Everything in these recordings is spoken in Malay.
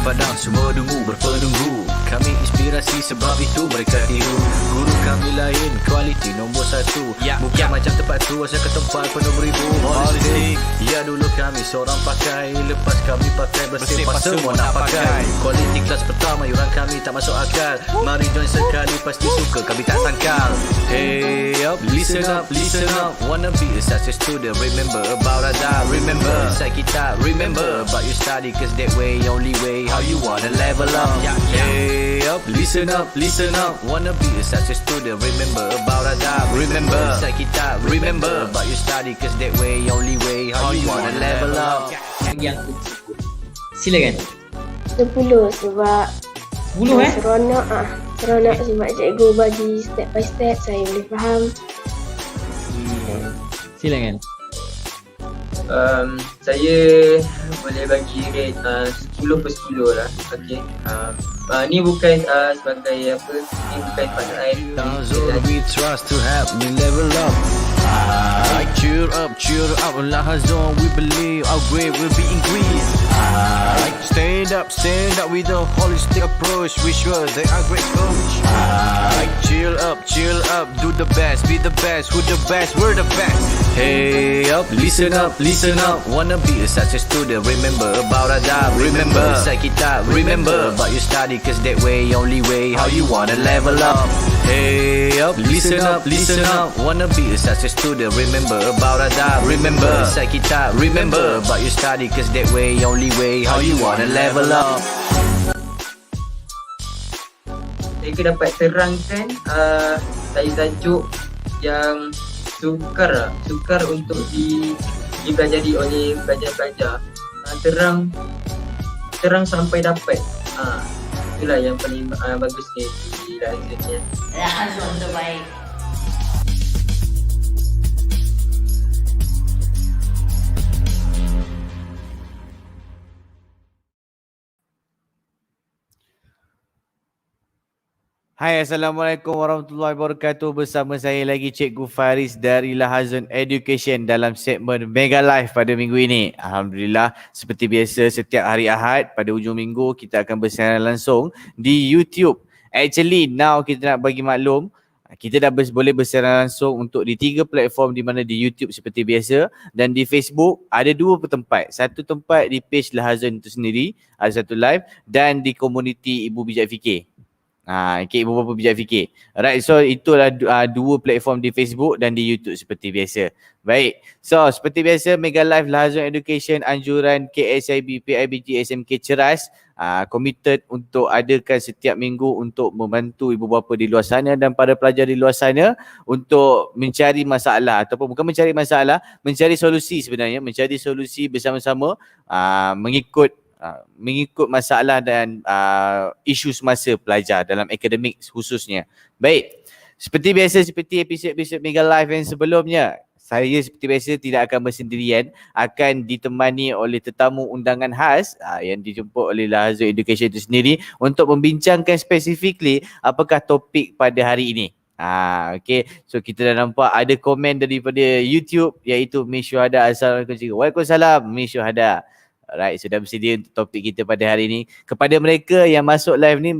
padang semua dungu berpenunggu. Kami inspirasi sebab itu mereka tiru. Guru kami lain, kualiti nombor satu. Bukan macam tempat tu, asal ke tempat penuh beribu holistik. Ya dulu kami seorang pakai, lepas kami pakai bersih pas semua nak pakai. Kualiti kelas pertama, yuran kami tak masuk akal. Mari join sekali, pasti suka kami tak sangkal. Hey up, listen up, listen up. Wanna be a success student, remember about Radar. Remember, inside kita, remember about your study, cause that way, only way, how you wanna level up. Hey up, listen up, listen up. Wanna be a success student, remember about Radar. Remember, inside kita, remember about your study, cause that way, only way, how you wanna level up. Yang silakan. 10 sebab 10 seronok seronok sebab cikgu bagi step by step, saya boleh faham. Silakan. Saya boleh bagi rate 10 per 10 lah. Okay. Ni bukan sebagai apa, ni bukan pada Zone we trust to help me level up. Cheer up, Lahazon, we believe our grade will be increased. Stand up with a holistic approach. We sure they are great coach. Chill up, do the best, be the best, who the best, we're the best. Hey up, listen up, wanna be a success student, remember about Radar. Remember, inside kita, remember about your study, cause that way, only way, how you wanna level up. Hey up, listen up, wanna be a success student, remember about Radar. Remember, inside kita, remember about your study, cause that way, only way, how you wanna level up. Saya dapat terangkan tajuk yang sukar untuk dipelajari oleh pelajar-pelajar. Terang sampai dapat. Itulah yang paling bagus di Lahazon. Lahazon terbaik. Hai, Assalamualaikum warahmatullahi wabarakatuh. Bersama saya lagi Cikgu Faris dari Lahazon Education dalam segmen Mega Live pada minggu ini. Alhamdulillah, seperti biasa setiap hari Ahad pada hujung minggu kita akan bersiaran langsung di YouTube. Actually, now kita nak bagi maklum, kita dah boleh bersiaran langsung untuk di 3 platform, di mana di YouTube seperti biasa dan di Facebook ada 2 tempat. Satu tempat di page Lahazon itu sendiri, ada satu live, dan di komuniti Ibu Bijak Fikir. Okay, Ibu Bapa Bijak Fikir. Alright, so itulah 2 platform di Facebook dan di YouTube seperti biasa. Baik, so seperti biasa Mega Live Lahazon Education anjuran KSIB, PIBG, SMK Ceras committed untuk adakan setiap minggu untuk membantu ibu bapa di luar sana dan para pelajar di luar sana untuk mencari masalah ataupun bukan mencari masalah, mencari solusi sebenarnya, mencari solusi bersama-sama mengikut masalah dan isu semasa pelajar dalam akademik khususnya. Baik, seperti biasa, seperti episod-episod Mega Live yang sebelumnya, saya seperti biasa tidak akan bersendirian, akan ditemani oleh tetamu undangan khas yang dijemput oleh Lahazon Education itu sendiri untuk membincangkan specifically apakah topik pada hari ini. Okay, so kita dah nampak ada komen daripada YouTube iaitu Miss Syuhada. Assalamualaikum cikgu. Waalaikumsalam Miss Syuhada. Alright, sudah bersedia untuk topik kita pada hari ini. Kepada mereka yang masuk live ni,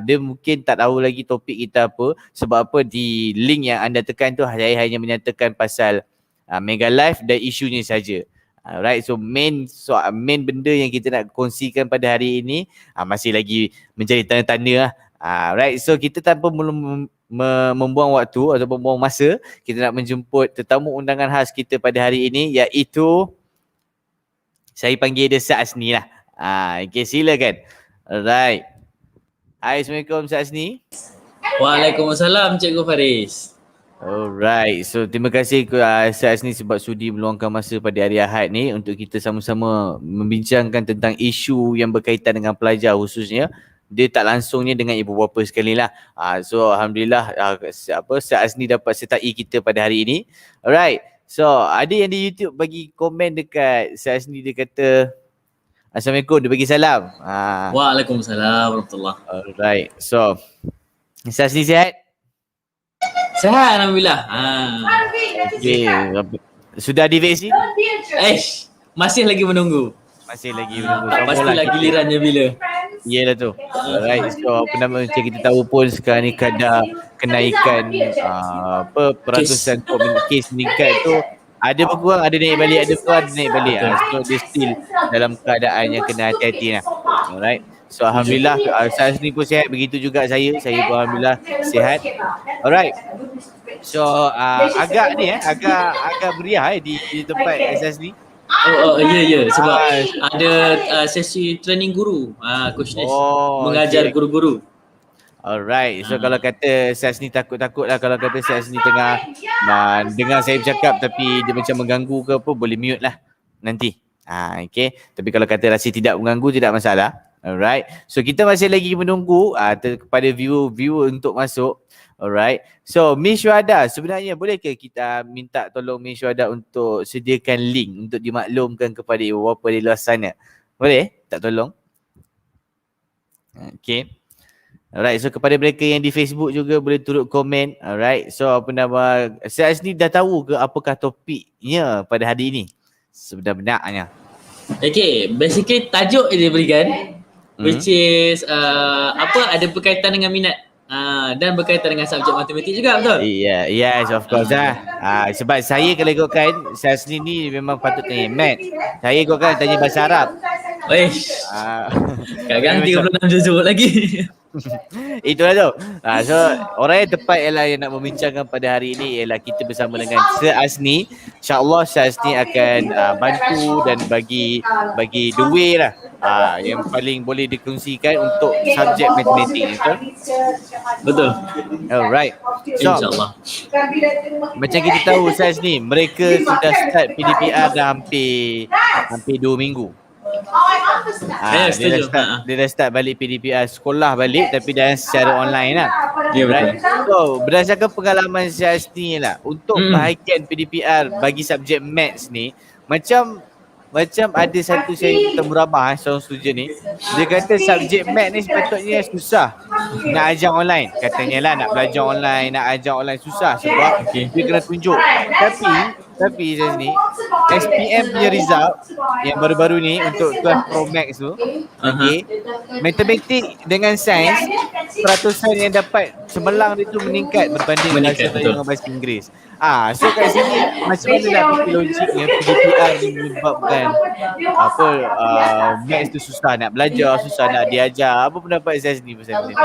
dia mungkin tak tahu lagi topik kita apa. Sebab apa, di link yang anda tekan tu saya hanya menyatakan pasal Mega Live dan isunya saja. Alright, so main benda yang kita nak kongsikan pada hari ini masih lagi mencari tanda-tanda lah. Alright, so kita tanpa membuang waktu atau membuang masa, kita nak menjemput tetamu undangan khas kita pada hari ini, iaitu saya panggil dia Ustaz Asni lah. Okay, silakan. Alright. Hai, Assalamualaikum Ustaz Asni. Waalaikumsalam Cikgu Faris. Alright, so terima kasih Ustaz Asni sebab sudi meluangkan masa pada hari Ahad ni untuk kita sama-sama membincangkan tentang isu yang berkaitan dengan pelajar khususnya. Dia tak langsungnya dengan ibu bapa sekali lah. So Alhamdulillah Ustaz Asni dapat sertai kita pada hari ini. Alright. So, ada yang di YouTube bagi komen dekat Ustaz Asni, dia kata Assalamualaikum, dia bagi salam. Waalaikumsalam warahmatullahi. Alright, so Ustaz Asni sihat? Sihat Alhamdulillah. Okay. Sudah divaksin? Masih lagi menunggu. Masih lagi menunggu. Pastilah gilirannya bila. Iyalah tu. Alright, so apa nama macam kita tahu pun sekarang ni kadar kenaikan peratusan kes meningkat tu ada berkurang, ada naik balik, ada berkurang, ada naik balik. So dia still dalam keadaan yang kena hati-hati lah. Alright. So alhamdulillah saya sendiri pun sihat, begitu juga saya pun alhamdulillah sihat. Alright. So agak ni agak meriah di tempat asas ni. Ya sebab ada sesi training guru, Coach Nes mengajar okay. guru-guru. Alright, so kalau kata Sas ni takut-takut lah kalau kata Sas ni tengah dengar saya bercakap tapi dia macam mengganggu ke apa, boleh mute lah nanti. Okay, tapi kalau kata rasa tidak mengganggu, tidak masalah. Alright, so kita masih lagi menunggu kepada viewer untuk masuk. Alright, so Miss Syuhada, sebenarnya bolehkah kita minta tolong Miss Syuhada untuk sediakan link untuk dimaklumkan kepada ibu bapa di luar sana? Boleh? Tak tolong? Okay. Alright, so kepada mereka yang di Facebook juga boleh turut komen. Alright, so apa nama, saya ni dah tahu ke apakah topiknya pada hari ini sebenarnya? Okay, basically tajuk yang dia berikan which is ada berkaitan dengan minat dan berkaitan dengan subjek matematik juga, betul? Yes, of course lah. Sebab saya kalau ikutkan, saya sendiri ni memang patut tanya math. Saya ikutkan tanya bahasa Arab. Wesh, kadang-kadang 36 juzuk lagi. Itulah tu. So orang yang tepat ialah yang nak membincangkan pada hari ini ialah kita bersama dengan Syazni. InsyaAllah Syazni akan bantu dan bagi the way lah yang paling boleh dikongsikan untuk subjek matematik ni, betul? Alright. So InsyaAllah. macam kita tahu Syazni, mereka sudah start PDPR dah hampir 2 minggu. Dia dah start balik PDPR, sekolah balik tapi dah secara online lah. Ya, betul. So berdasarkan pengalaman Syazni lah, untuk bahagian PDPR bagi subjek maths ni, macam ada satu saya temuramah seorang student ni, dia kata subjek maths ni sepatutnya susah nak ajar online. Katanya lah nak belajar online, nak ajar online susah sebab dia kena tunjuk. Tapi Syazni, SPM punya result yang baru-baru ni untuk kelas Pro Max tu, matematik dengan sains, peratusan yang dapat cemerlang dia tu meningkat berbanding dengan bahasa Inggeris. So kat sini macam mana nak fikir logiknya PDPR ni menyebabkan maths tu susah nak belajar, susah nak diajar. Apa pendapat Syazni pasal ni?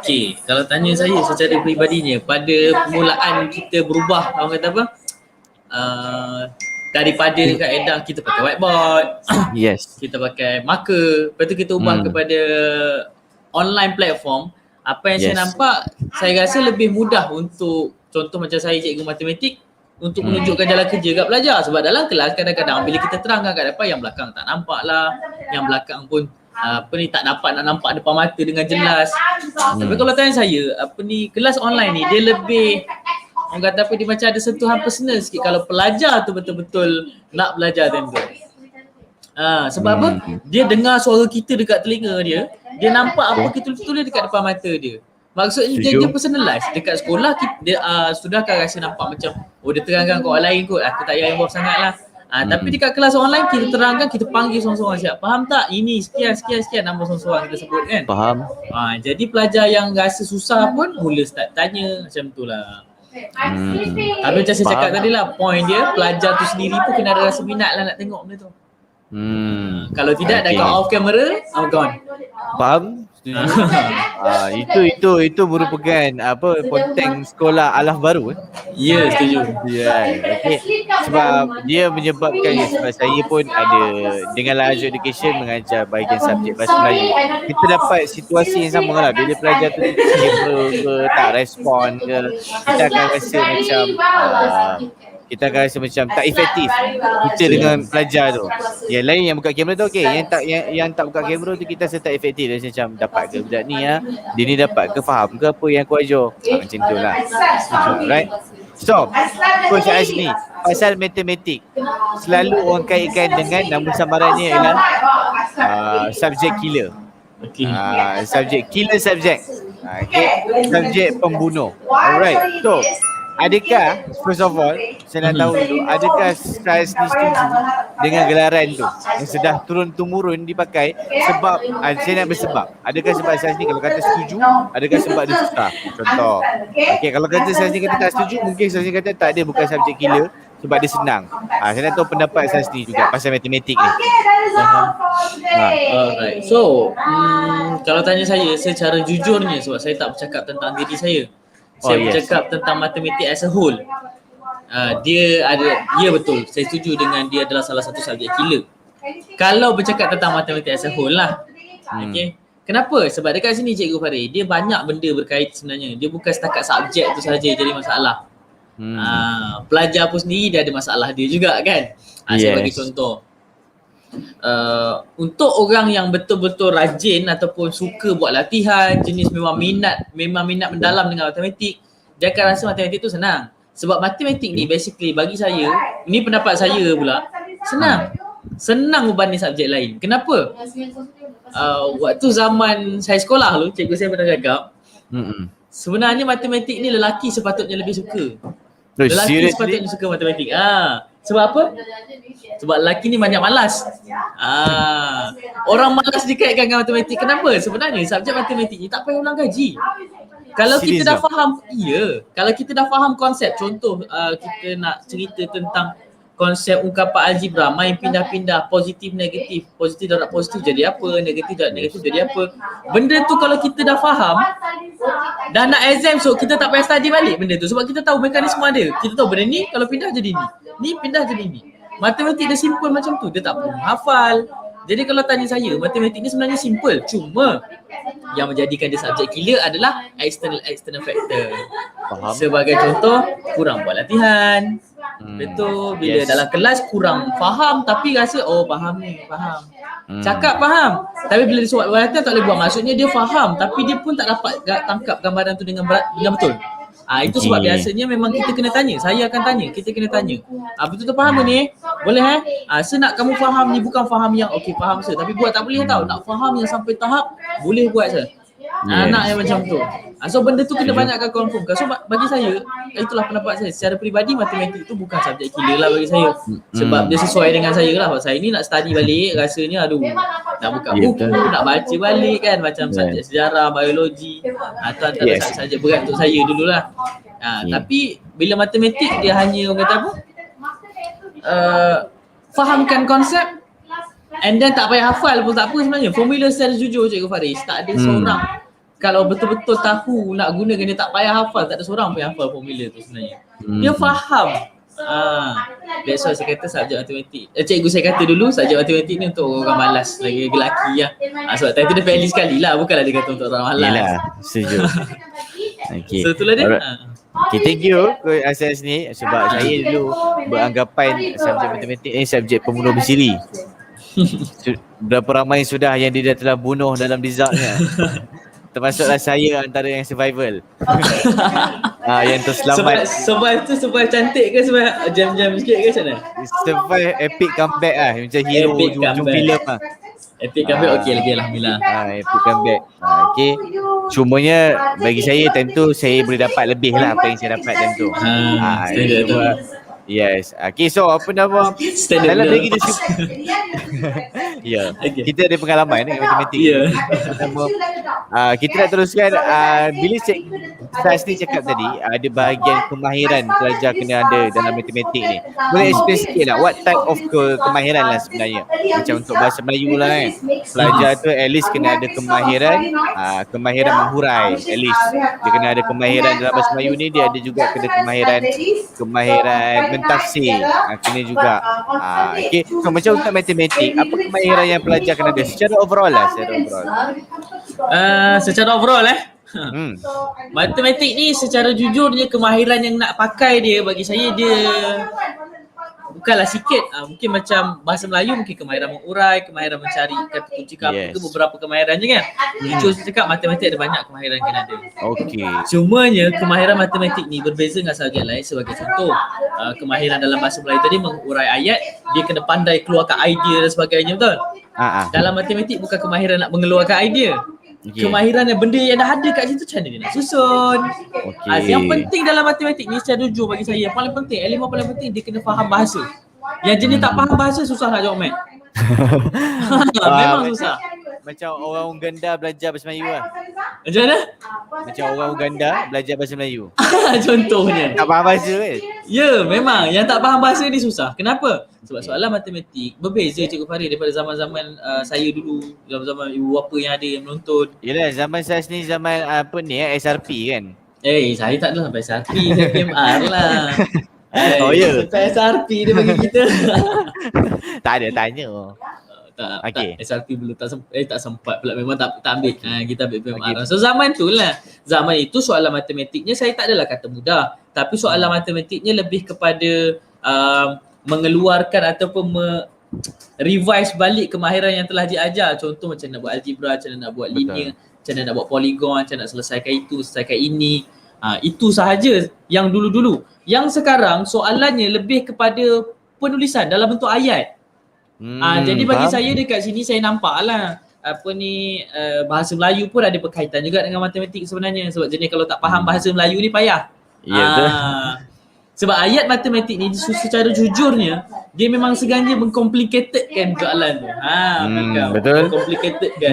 Okay, kalau tanya saya secara peribadinya, pada permulaan kita berubah, orang kata apa? Daripada kaedah kita pakai whiteboard, yes, kita pakai marker, lepas tu kita ubah kepada online platform. Apa yang saya nampak, saya rasa lebih mudah untuk, contoh macam saya cikgu matematik, untuk menunjukkan jalan kerja kat pelajar. Sebab dalam kelas kadang-kadang bila kita terangkan kat depan, yang belakang tak nampak lah, yang belakang pun tak dapat nak nampak depan mata dengan jelas. Tapi kalau tanya saya, kelas online ni dia lebih, orang kata dia macam ada sentuhan personal sikit kalau pelajar tu betul-betul nak belajar time tu. Sebab apa? Dia dengar suara kita dekat telinga dia, dia nampak apa kita tulis dekat depan mata dia. Maksudnya dia personalize. Dekat sekolah dia sudah akan rasa nampak macam dia terangkan kat orang lain kot, aku tak payah involve sangat lah. Tapi dekat kelas online kita terangkan, kita panggil seorang-seorang, siap faham tak? Ini sekian nama seorang-seorang kita sebut kan. Faham. Jadi pelajar yang rasa susah pun mula start tanya macam tu lah. Tapi macam saya cakap tadi lah, point dia pelajar tu sendiri pun kena ada rasa minat lah nak tengok benda tu. Kalau tidak dah kat off camera, gone. Faham? Setuju. Itu merupakan ponteng sekolah alaf baru. Ya, setuju. Okay. Sebab dia menyebabkan, sebab saya pun ada dengan Azure Education mengajar bahagian subjek bahasa Melayu. Kita dapat situasi yang sama lah. Bila pelajar tu tak respon ke, kita akan rasa macam tak efektif kita dengan pelajar tu. Yang lain yang buka kamera tu okey, yang tak buka kamera tu kita rasa tak efektif. Dia macam dapat ke budak ni dia ni dapat ke, faham ke apa yang aku ajar, macam tu lah. Right. So Coach Azmi, pasal matematik selalu orang kaitkan dengan nama samarannya ialah subjek killer. Subjek killer subjek. Subjek pembunuh. Alright. So adakah first of all saya nak tahu dulu, adakah Syazni setuju dengan gelaran tu yang sudah turun-temurun dipakai sebab saya nak bersebab. Adakah sebab Syazni kalau kata setuju, adakah sebab dia susah? Contoh. Okey, kalau kata Syazni kata tak setuju, mungkin Syazni kata tak, dia bukan subjek killer sebab dia senang. Saya nak tahu pendapat Syazni juga pasal matematik ni. Alright. So, kalau tanya saya secara jujurnya, sebab saya tak bercakap tentang diri saya. Saya bercakap tentang matematik as a whole. Dia betul. Saya setuju dengan dia adalah salah satu subjek killer. Kalau bercakap tentang matematik as a whole lah. Okay. Kenapa? Sebab dekat sini Cikgu Farid, dia banyak benda berkait sebenarnya. Dia bukan setakat subjek tu sahaja jadi masalah. Pelajar pun sendiri dia ada masalah dia juga kan. Saya bagi contoh. Untuk orang yang betul-betul rajin ataupun suka buat latihan, jenis memang minat mendalam dengan matematik, dia akan rasa matematik tu senang. Sebab matematik ni basically bagi saya, ini pendapat saya pula, senang berbanding subjek lain. Kenapa? Waktu zaman saya sekolah dulu, cikgu saya pernah cakap, sebenarnya matematik ni lelaki sepatutnya lebih suka. Lelaki sepatutnya suka matematik. Sebab apa? Sebab lelaki ni banyak malas. Orang malas dikaitkan dengan matematik. Kenapa? Sebenarnya subjek matematik ni tak payah ulang kaji. Kalau kita dah faham, kalau kita dah faham konsep, contoh kita nak cerita tentang konsep ungkapan algebra, main pindah-pindah, positif negatif, positif darab positif jadi apa, negatif darab negatif jadi apa. Benda tu kalau kita dah faham, dah nak exam so kita tak payah study balik benda tu sebab kita tahu mekanisme ada. Kita tahu benda ni kalau pindah jadi ni pindah jadi ni. Matematik dia simple macam tu, dia tak perlu hafal. Jadi kalau tanya saya, matematik ni sebenarnya simple. Cuma yang menjadikan dia subjek killer adalah external factor. Sebagai contoh, kurang buat latihan. Betul, bila dalam kelas kurang faham tapi rasa faham. Cakap faham. Tapi bila disuruh buat latihan tak boleh buat. Maksudnya dia faham tapi dia pun tak dapat tangkap gambaran tu dengan betul. Itu sebab biasanya memang kita kena tanya. Saya akan tanya, kita kena tanya. Betul-betul faham ni? Boleh saya nak kamu faham ni bukan faham yang faham saya. Tapi buat tak boleh tau. Nak faham yang sampai tahap boleh buat saya. Nak yang macam tu. So benda tu kena banyakkan confirm. So bagi saya, itulah pendapat saya. Secara peribadi matematik tu bukan subjek killer lah bagi saya. Sebab dia sesuai dengan saya lah. Sebab saya ni nak study balik rasanya nak buka buku, nak baca balik kan. Macam subjek sejarah, biologi. Itu antara subjek berat untuk saya dululah. Tapi bila matematik dia hanya orang kata apa? Fahamkan konsep and then tak payah hafal pun tak apa sebenarnya. Formula secara jujur Cikgu Faris, tak ada seorang kalau betul-betul tahu nak gunakan dia tak payah hafal, tak ada seorang pun yang hafal formula tu sebenarnya. Dia faham. That's why saya kata subjek matematik. Cikgu saya kata dulu subjek matematik ni untuk orang malas, lelaki lah. Sebab tadi dia valid sekali lah, bukanlah dia kata untuk orang malas. Yalah, setuju. Okay. So itulah dia. Okay, thank you Asas ni sebab saya dulu beranggapan subjek matematik ni subjek pembunuh bersiri. Berapa ramai sudah yang dia dah telah bunuh dalam result-nya. Termasuklah saya antara yang survival. Yang terselamat. Survive cantik ke survive jam-jam sikit ke macam mana? Survive epic comeback lah. Macam hero hujung filem lah. Epic comeback okey lagi alhamdulillah. Epic comeback. Okay. Cumanya bagi saya tentu saya boleh dapat lebih lah apa yang saya dapat tentu. Yes. Okay, so apa nama dalam leadership kita ada pengalaman dengan matematik. Kita nak teruskan bila Syaz ni cakap tadi ada bahagian kemahiran pelajar kena ada dalam matematik ni. Boleh explain sikit lah what type of kemahiran lah sebenarnya. Macam untuk bahasa Melayu lah kan. Pelajar tu at least kena ada kemahiran menghurai, at least. Dia kena ada kemahiran dalam bahasa Melayu ni, dia ada juga kena kemahiran mentafsir, kena juga. Okay, so macam untuk matematik, apa kemahiran yang pelajar kena ada secara overall lah, secara overall matematik ni secara jujurnya kemahiran yang nak pakai dia bagi saya dia bukanlah sikit. Mungkin macam bahasa Melayu mungkin kemahiran mengurai, kemahiran mencari kata kunci ke apa ke, beberapa kemahiran je kan. Jujur saya cakap matematik ada banyak kemahiran kena ada. Okey. Cumanya kemahiran matematik ni berbeza dengan subjek lain. Sebagai contoh, kemahiran dalam bahasa Melayu tadi mengurai ayat, dia kena pandai keluarkan idea dan sebagainya, betul? Dalam matematik bukan kemahiran nak mengeluarkan idea. kemahiran yang benda yang dah ada kat situ macam mana dia nak susun. Okey. Yang penting dalam matematik ni secara jujur bagi saya, yang paling penting, elemen paling penting dia kena faham bahasa. Yang jenis tak faham bahasa susah nak jawab mat. Memang susah. Macam orang Uganda belajar bahasa Melayu lah. Macam mana? Macam orang Uganda belajar bahasa Melayu. Contohnya. Tak faham bahasa kan? Ya, memang yang tak faham bahasa ni susah. Kenapa? Sebab soalan matematik berbeza Cikgu Farid daripada zaman-zaman saya dulu, zaman-zaman ibu bapa yang ada yang menonton. Yelah, zaman saya ni zaman apa ni SRP kan? Saya tak ada sampai SRP, saya PMR lah. Oh, ya? Sampai SRP dia bagi kita. Tak ada tanya. Tak SRP belum tak sempat pula, memang tak ambil. Kita ambil PMR. So zaman tu lah. Zaman itu soalan matematiknya saya tak adalah kata mudah, tapi soalan matematiknya lebih kepada mengeluarkan ataupun revise balik kemahiran yang telah diajar. Contoh macam nak buat algebra, macam nak buat linear, macam nak buat polygon, macam nak selesaikan itu, selesaikan ini. Itu sahaja yang dulu-dulu. Yang sekarang soalannya lebih kepada penulisan dalam bentuk ayat. Jadi bagi saya dekat sini saya nampak lah bahasa Melayu pun ada berkaitan juga dengan matematik sebenarnya. Sebab jenis kalau tak faham bahasa Melayu ni payah. betul. Sebab ayat matematik ni secara jujurnya dia memang sengaja mengcomplicatedkan soalan tu. Betul. Mengcomplicatedkan.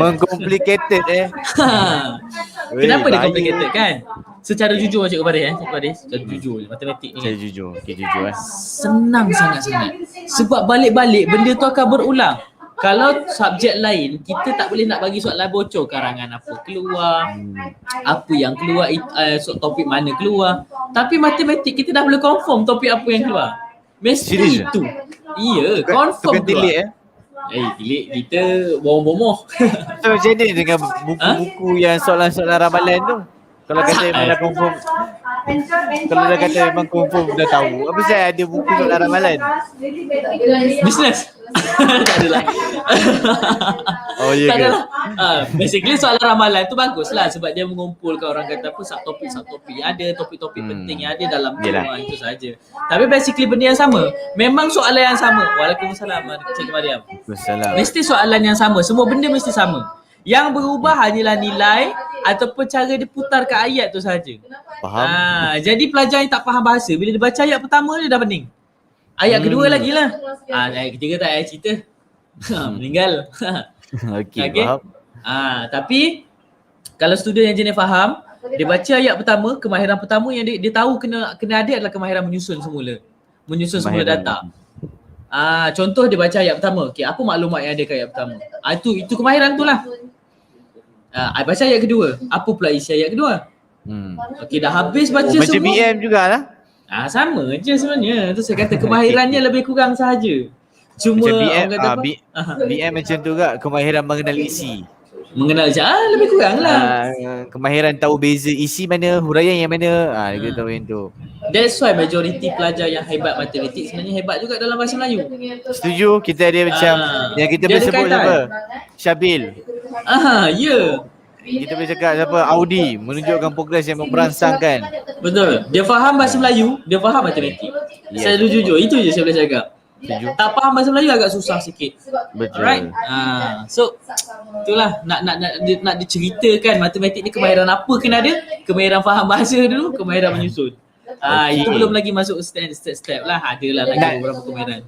Kenapa dia complicated kan? Secara jujur Cikgu Faris, secara jujur matematik ni. Saya jujur. Okay, jujur Senang sangat-sangat. Sebab balik-balik benda tu akan berulang. Kalau subjek lain, kita tak boleh nak bagi soalan bocor karangan apa keluar, apa yang keluar, topik mana keluar. Tapi matematik kita dah boleh confirm topik apa yang keluar. Mesti Serius? itu. Iya, confirm Tukar tilik tilik kita bomoh-bomoh. So macam ni dengan buku-buku yang soalan-soalan ramalan tu. Kalau kata memang dah confirm, kalau dah kata memang confirm dah tahu, apa saya ada buku soalan ramalan? Business. Tak adalah. Oh ya Tak ke? adalah. Basically soalan ramalan tu baguslah sebab dia mengumpulkan orang kata apa subtopik yang ada, topik-topik penting yang ada dalam itu saja. Tapi basically benda yang sama. Memang soalan yang sama. Waalaikumsalam Cikgu Mariam. Waalaikumsalam. Mesti soalan yang sama. Semua benda mesti sama. Yang berubah hanyalah nilai ataupun cara dia putar ke ayat tu saja. Faham. Jadi pelajar yang tak faham bahasa, bila dia baca ayat pertama dia dah pening. Ayat kedua lagi lah. Ayat ketiga tak payah cerita. Meninggal. Okey, faham. Tapi kalau student yang jenis faham, dia baca ayat pertama, kemahiran pertama yang dia tahu kena ada adalah kemahiran menyusun semula. Menyusun semula data. Contoh dia baca ayat pertama. Okey, apa maklumat yang ada kat ayat pertama? Itu kemahiran tu lah. Baca ayat kedua. Apa pula isi ayat kedua? Okey, dah habis baca Macam semua. BM jugalah. Sama je sebenarnya. Tu saya kata kemahirannya lebih kurang sahaja. Cuma Macam BM, orang kata apa? BM macam tu juga, kemahiran mengenal isi. Mengenal je. Lebih kurang lah. Kemahiran tahu beza isi mana, huraian yang mana. Dia tahu yang tu. That's why majoriti pelajar yang hebat matematik sebenarnya hebat juga dalam bahasa Melayu. Setuju, kita ada macam yang kita boleh sebut siapa? Syabil. Ya. Kita boleh cakap siapa? Audi, menunjukkan progres yang memperangsangkan. Betul. Dia faham bahasa Melayu, dia faham matematik. Saya jujur, itu je saya boleh cakap. Setuju. Tak faham bahasa Melayu agak susah sikit. Betul. Alright. So itulah nak diceritakan matematik ni kemahiran apa kena ada? Kemahiran faham bahasa dulu, kemahiran menyusun. Itu belum lagi masuk step lah. Adalah lagi beberapa kemahiran.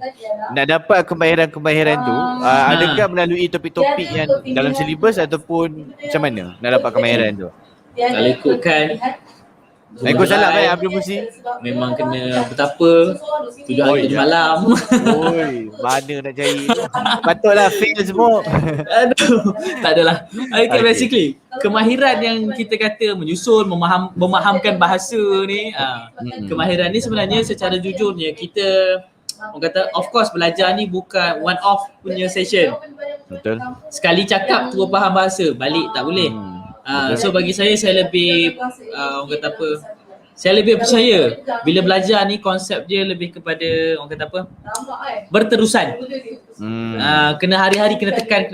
Nak dapat kemahiran-kemahiran tu, adakah melalui topik-topik yang dalam silibus ataupun macam mana nak dapat kemahiran tu? Kalau ikutkan Waalaikumsalam Abdul Musi. memang kena betapa 7 hari 7 malam. Oi, mana nak cari? Patutlah fail semua. Aduh, tak adalah. Okay, basically kemahiran yang kita kata menyusun, memahamkan bahasa ni, kemahiran ni sebenarnya secara jujurnya kita orang kata of course belajar ni bukan one off punya session. Betul. Sekali cakap terus faham bahasa, balik tak boleh. So bagi saya lebih orang kata apa, saya lebih percaya bila belajar ni konsep dia lebih kepada orang kata apa, berterusan. Kena hari-hari kena tekan.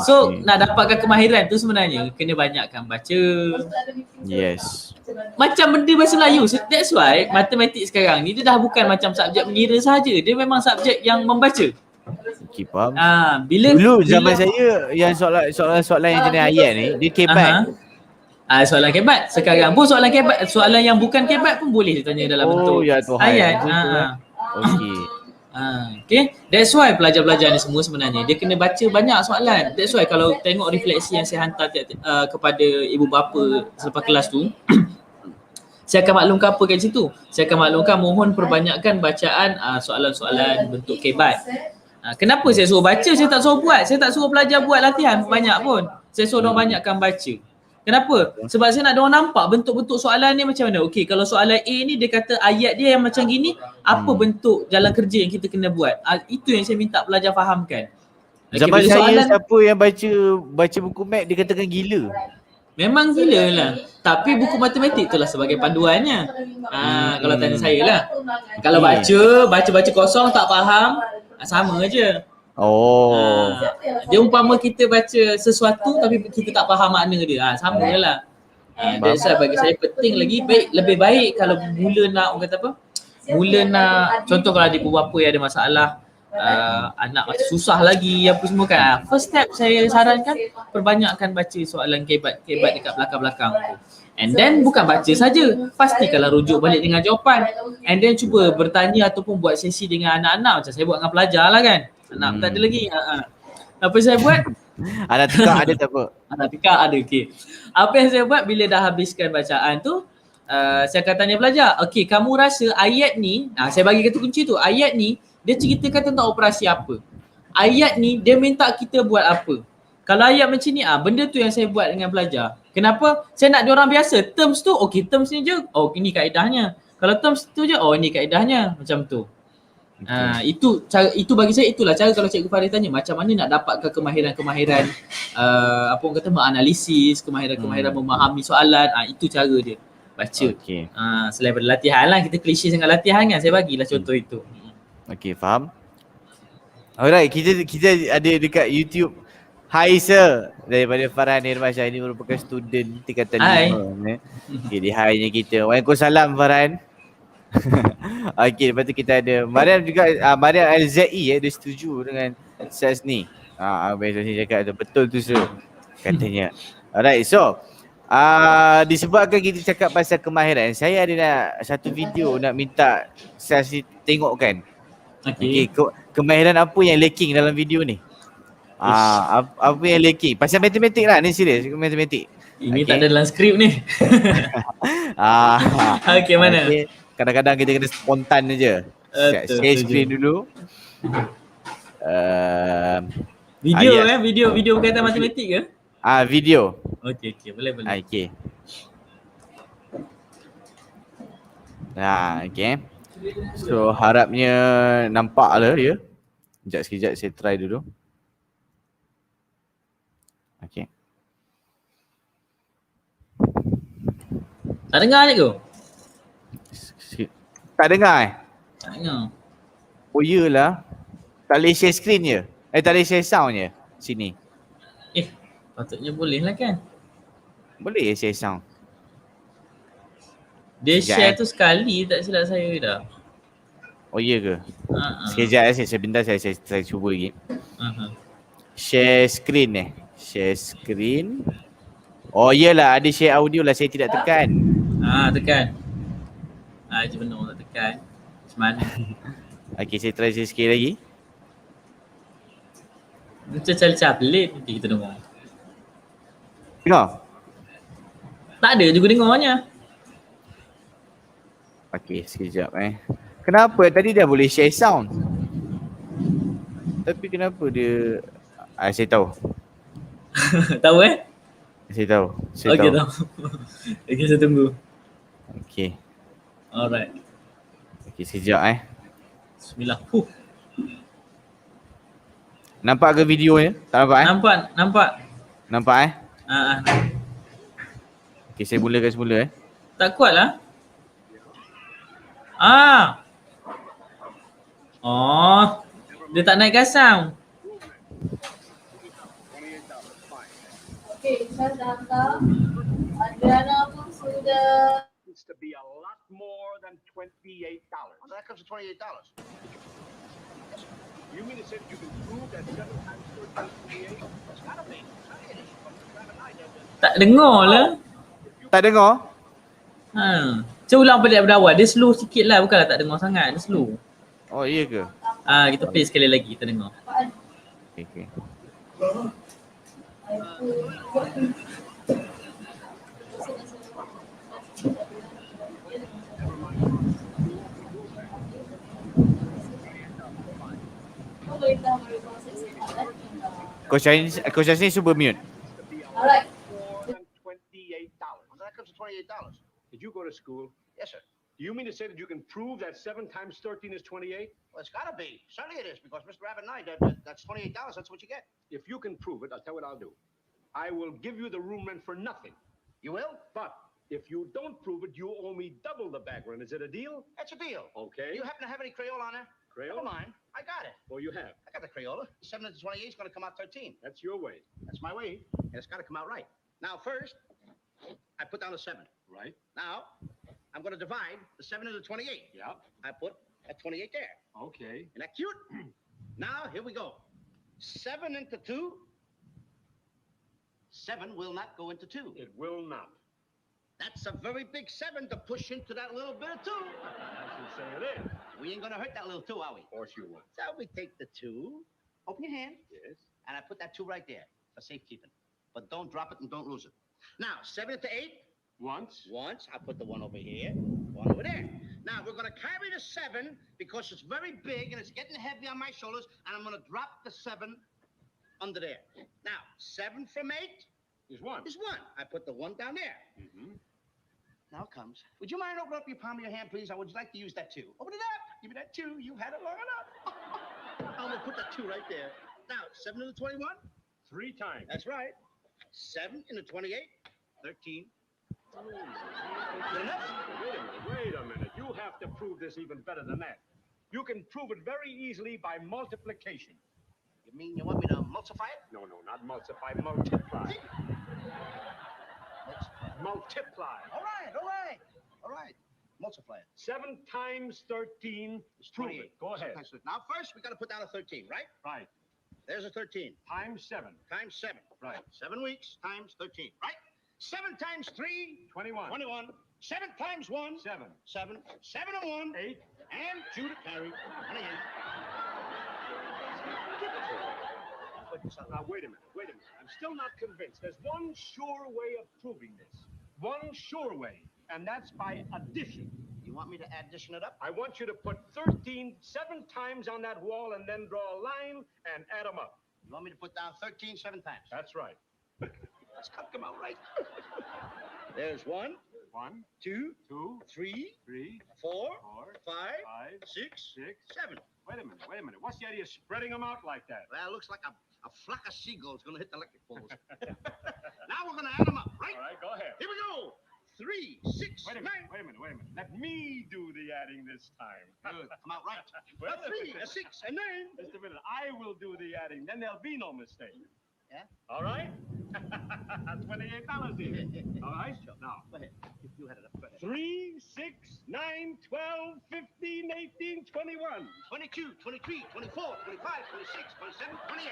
So nak dapatkan kemahiran tu sebenarnya kena banyakkan baca. Yes. Macam benda bahasa Melayu. That's why matematik sekarang ni dia dah bukan macam subjek mengira sahaja. Dia memang subjek yang membaca. Okay, faham. Bila Dulu zaman saya yang soalan yang jenis ayat ni, dia kebat. Soalan kebat. Sekarang pun soalan kebat, soalan yang bukan kebat pun boleh ditanya dalam bentuk ya Tuhan. ayat. Okey. Okay. That's why pelajar-pelajar ni semua sebenarnya dia kena baca banyak soalan. That's why kalau tengok refleksi yang saya hantar kepada ibu bapa selepas kelas tu, saya akan maklumkan apa kat situ. Saya akan maklumkan mohon perbanyakkan bacaan soalan-soalan bentuk kebat. Kenapa saya suruh baca, saya tak suruh buat. Saya tak suruh pelajar buat latihan banyak pun. Saya suruh diorang banyakkan baca. Kenapa? Sebab saya nak diorang nampak bentuk-bentuk soalan ni macam mana. Okey, kalau soalan A ni dia kata ayat dia yang macam gini, apa bentuk jalan kerja yang kita kena buat? Itu yang saya minta pelajar fahamkan. Zaman saya siapa yang baca buku mat dia katakan gila. Memang gila lah. Tapi buku matematik tu lah sebagai panduannya. Kalau tanya saya lah. Kalau baca kosong tak faham, sama je. Dia umpama kita baca sesuatu tapi kita tak faham makna dia. Sama je lah. That's why bagi saya penting lagi lebih baik kalau mula nak contoh kalau ada ibu bapa yang ada masalah, anak macam susah lagi apa semua kan. First step saya sarankan perbanyakkan baca soalan kebat dekat belakang-belakang tu. And then bukan baca saja, pastikanlah rujuk balik dengan jawapan. And then cuba bertanya ataupun buat sesi dengan anak-anak macam saya buat dengan pelajar lah kan. Anak tak ada lagi. Apa saya buat? Anak tekak ada tak apa? Anak tekak ada, okey. Apa yang saya buat bila dah habiskan bacaan tu, saya akan tanya pelajar, okey kamu rasa ayat ni, saya bagi kata kunci tu, ayat ni dia ceritakan tentang operasi apa? Ayat ni dia minta kita buat apa? Kalau ayat macam ni, benda tu yang saya buat dengan pelajar. Kenapa? Saya nak diorang biasa. Terms tu, okey terms ni je, ini kaedahnya. Kalau terms tu je, ini kaedahnya. Macam tu. Itu bagi saya itulah cara kalau Cikgu Faris tanya macam mana nak dapatkan kemahiran-kemahiran apa orang kata menganalisis, kemahiran-kemahiran memahami soalan, itu cara dia baca. Selain daripada latihan lah, kita klise sangat latihan kan, saya bagilah contoh itu. Okey, faham. Alright, kita ada dekat YouTube. Hai sir, daripada Farhan Nirmasyah, ini merupakan student tingkatan 5. Okay, di hai-nya kita. Waalaikumsalam Farhan. Okey, lepas tu kita ada Mariam juga, Mariam Al-Zai dia setuju dengan Saz ni. Abang Saz ni cakap betul tu sir, katanya. Alright, so disebabkan kita cakap pasal kemahiran, saya ada nak satu video nak minta Saz ni tengokkan. Okey, kemahiran apa yang lacking dalam video ni? Apa yang lacking? Pasal matematik lah, ni serius, matematik. Ini tak ada dalam skrip ni. Okey, mana? Okay. Kadang-kadang kita kena spontan je. Share screen dulu. Video berkaitan matematik ke? Video. Okey, boleh. Okey. Okey. So harapnya nampak lah dia. Sekejap saya try dulu. Okey. Tak dengar je ke? Tak dengar Tak dengar. Oh iyalah. Tak boleh share screen je. Tak boleh share sound je sini. Patutnya boleh lah kan? Boleh share sound. Dia share tu sekali tak silap saya dah. Oh iya ke? Sekejap sebentar saya cuba lagi. Share screen Share screen. Oh iyalah, ada share audio lah, saya tidak tekan. Tekan. Je benar tak tekan. Macam mana? Okey, saya try sikit lagi. Macam pelik nanti kita dengar. Dengar? Tak ada juga dengarnya. Okey, sekejap Kenapa tadi dah boleh share sound? Tapi kenapa dia saya tahu. Tahu Saya tahu. Okey, tahu. Okey, saya tunggu. Okey. Alright. Okey, sekejap Bismillah. Nampak ke videonya? Tak nampak Nampak. Nampak Okey, saya mulakan semula Tak kuat lah. Dia tak naikkan sound. Okey, saya dah hantar. Adriana pun sudah. To be a lot more than $28. That comes to $28. You mean to say that you can prove that 7 times 13 is 28? It's gotta be. Tak dengar lah. Tak dengar? Cuba ulang balik daripada awal. Dia slow sikit lah, bukanlah tak dengar sangat. Dia slow. Oh iya ke? Kita play sekali lagi, kita dengar. Okay. Coach Yassin cuba mute. Alright. More than $28. Well, that comes to $28. Did you go to school? Yes, sir. Do you mean to say that you can prove that 7 times 13 is 28? Well, it's gotta be. Certainly it is, because Mr. Rabbit and I, that's $28. That's what you get. If you can prove it, I'll tell you what I'll do. I will give you the room rent for nothing. You will? But if you don't prove it, you owe me double the bag rent. Is it a deal? It's a deal. Okay. You happen to have any Crayola on there? Crayola? Never mind. I got it. Oh, you have? I got the Crayola. 7 into 28 is going to come out 13. That's your way. That's my way. And it's got to come out right. Now, first, I put down a 7. Right. Now, I'm going to divide the 7 into 28. Yeah. I put a 28 there. Okay. Isn't that cute? Now, here we go. 7 into 2. 7 will not go into 2. It will not. That's a very big 7 to push into that little bit of 2. As you say it is. We ain't gonna hurt that little 2, are we? Of course you won't. So we take the 2, open your hand. Yes. And I put that 2 right there for safekeeping. But don't drop it and don't lose it. Now, 7 into 8. Once. I put the 1 over here, 1 over there. Now, we're gonna carry the 7 because it's very big and it's getting heavy on my shoulders, and I'm gonna drop the 7 under there. Now, 7 from 8 is 1. I put the 1 down there. Mm-hmm. Now it comes. Would you mind opening up your palm of your hand, please? I would like to use that 2. Open it up. Give me that 2. You've had it long enough. I'm going to put that 2 right there. Now, 7 into 21? 3 times. That's right. 7 into 28? 13. Good enough? Wait a minute. You have to prove this even better than that. You can prove it very easily by multiplication. You mean you want me to multiply it? No, not multiply. Multiply. Multiply. All right. Multiply it. 7 times 13 is 28. Go ahead. Now, first, we got to put down a 13, right? Right. There's a 13. Times 7. Times 7. Right. 7 weeks times 13, right? 7 times 3. 21. 7 times 1. 7. 7 and 1. 8. And 2 to carry. 28. Now, wait a minute. I'm still not convinced. There's one sure way of proving this. One sure way, and that's by addition. You want me to addition it up? I want you to put 13 7 times on that wall and then draw a line and add them up. You want me to put down 13 7 times? That's right. That's got to come out right. There's 1, 2, 3, 4, 5, 6, 7. Wait a minute. What's the idea of spreading them out like that? Well, it looks like a flock of seagulls going to hit the electric poles. Now we're going to add them up, right? All right, go ahead. Here we go. 3, 6, 9. Wait a minute. Let me do the adding this time. Good. Come out right. Well, 3, 6, and 9. Just a minute. I will do the adding. Then there'll be no mistake. Yeah? All right? $28 here. All right? Sure. Now, go ahead. You had it up. Go ahead. 3, 6, 9, 12, 15, 18, 21. 22, 23, 24, 25, 26, 27, 28.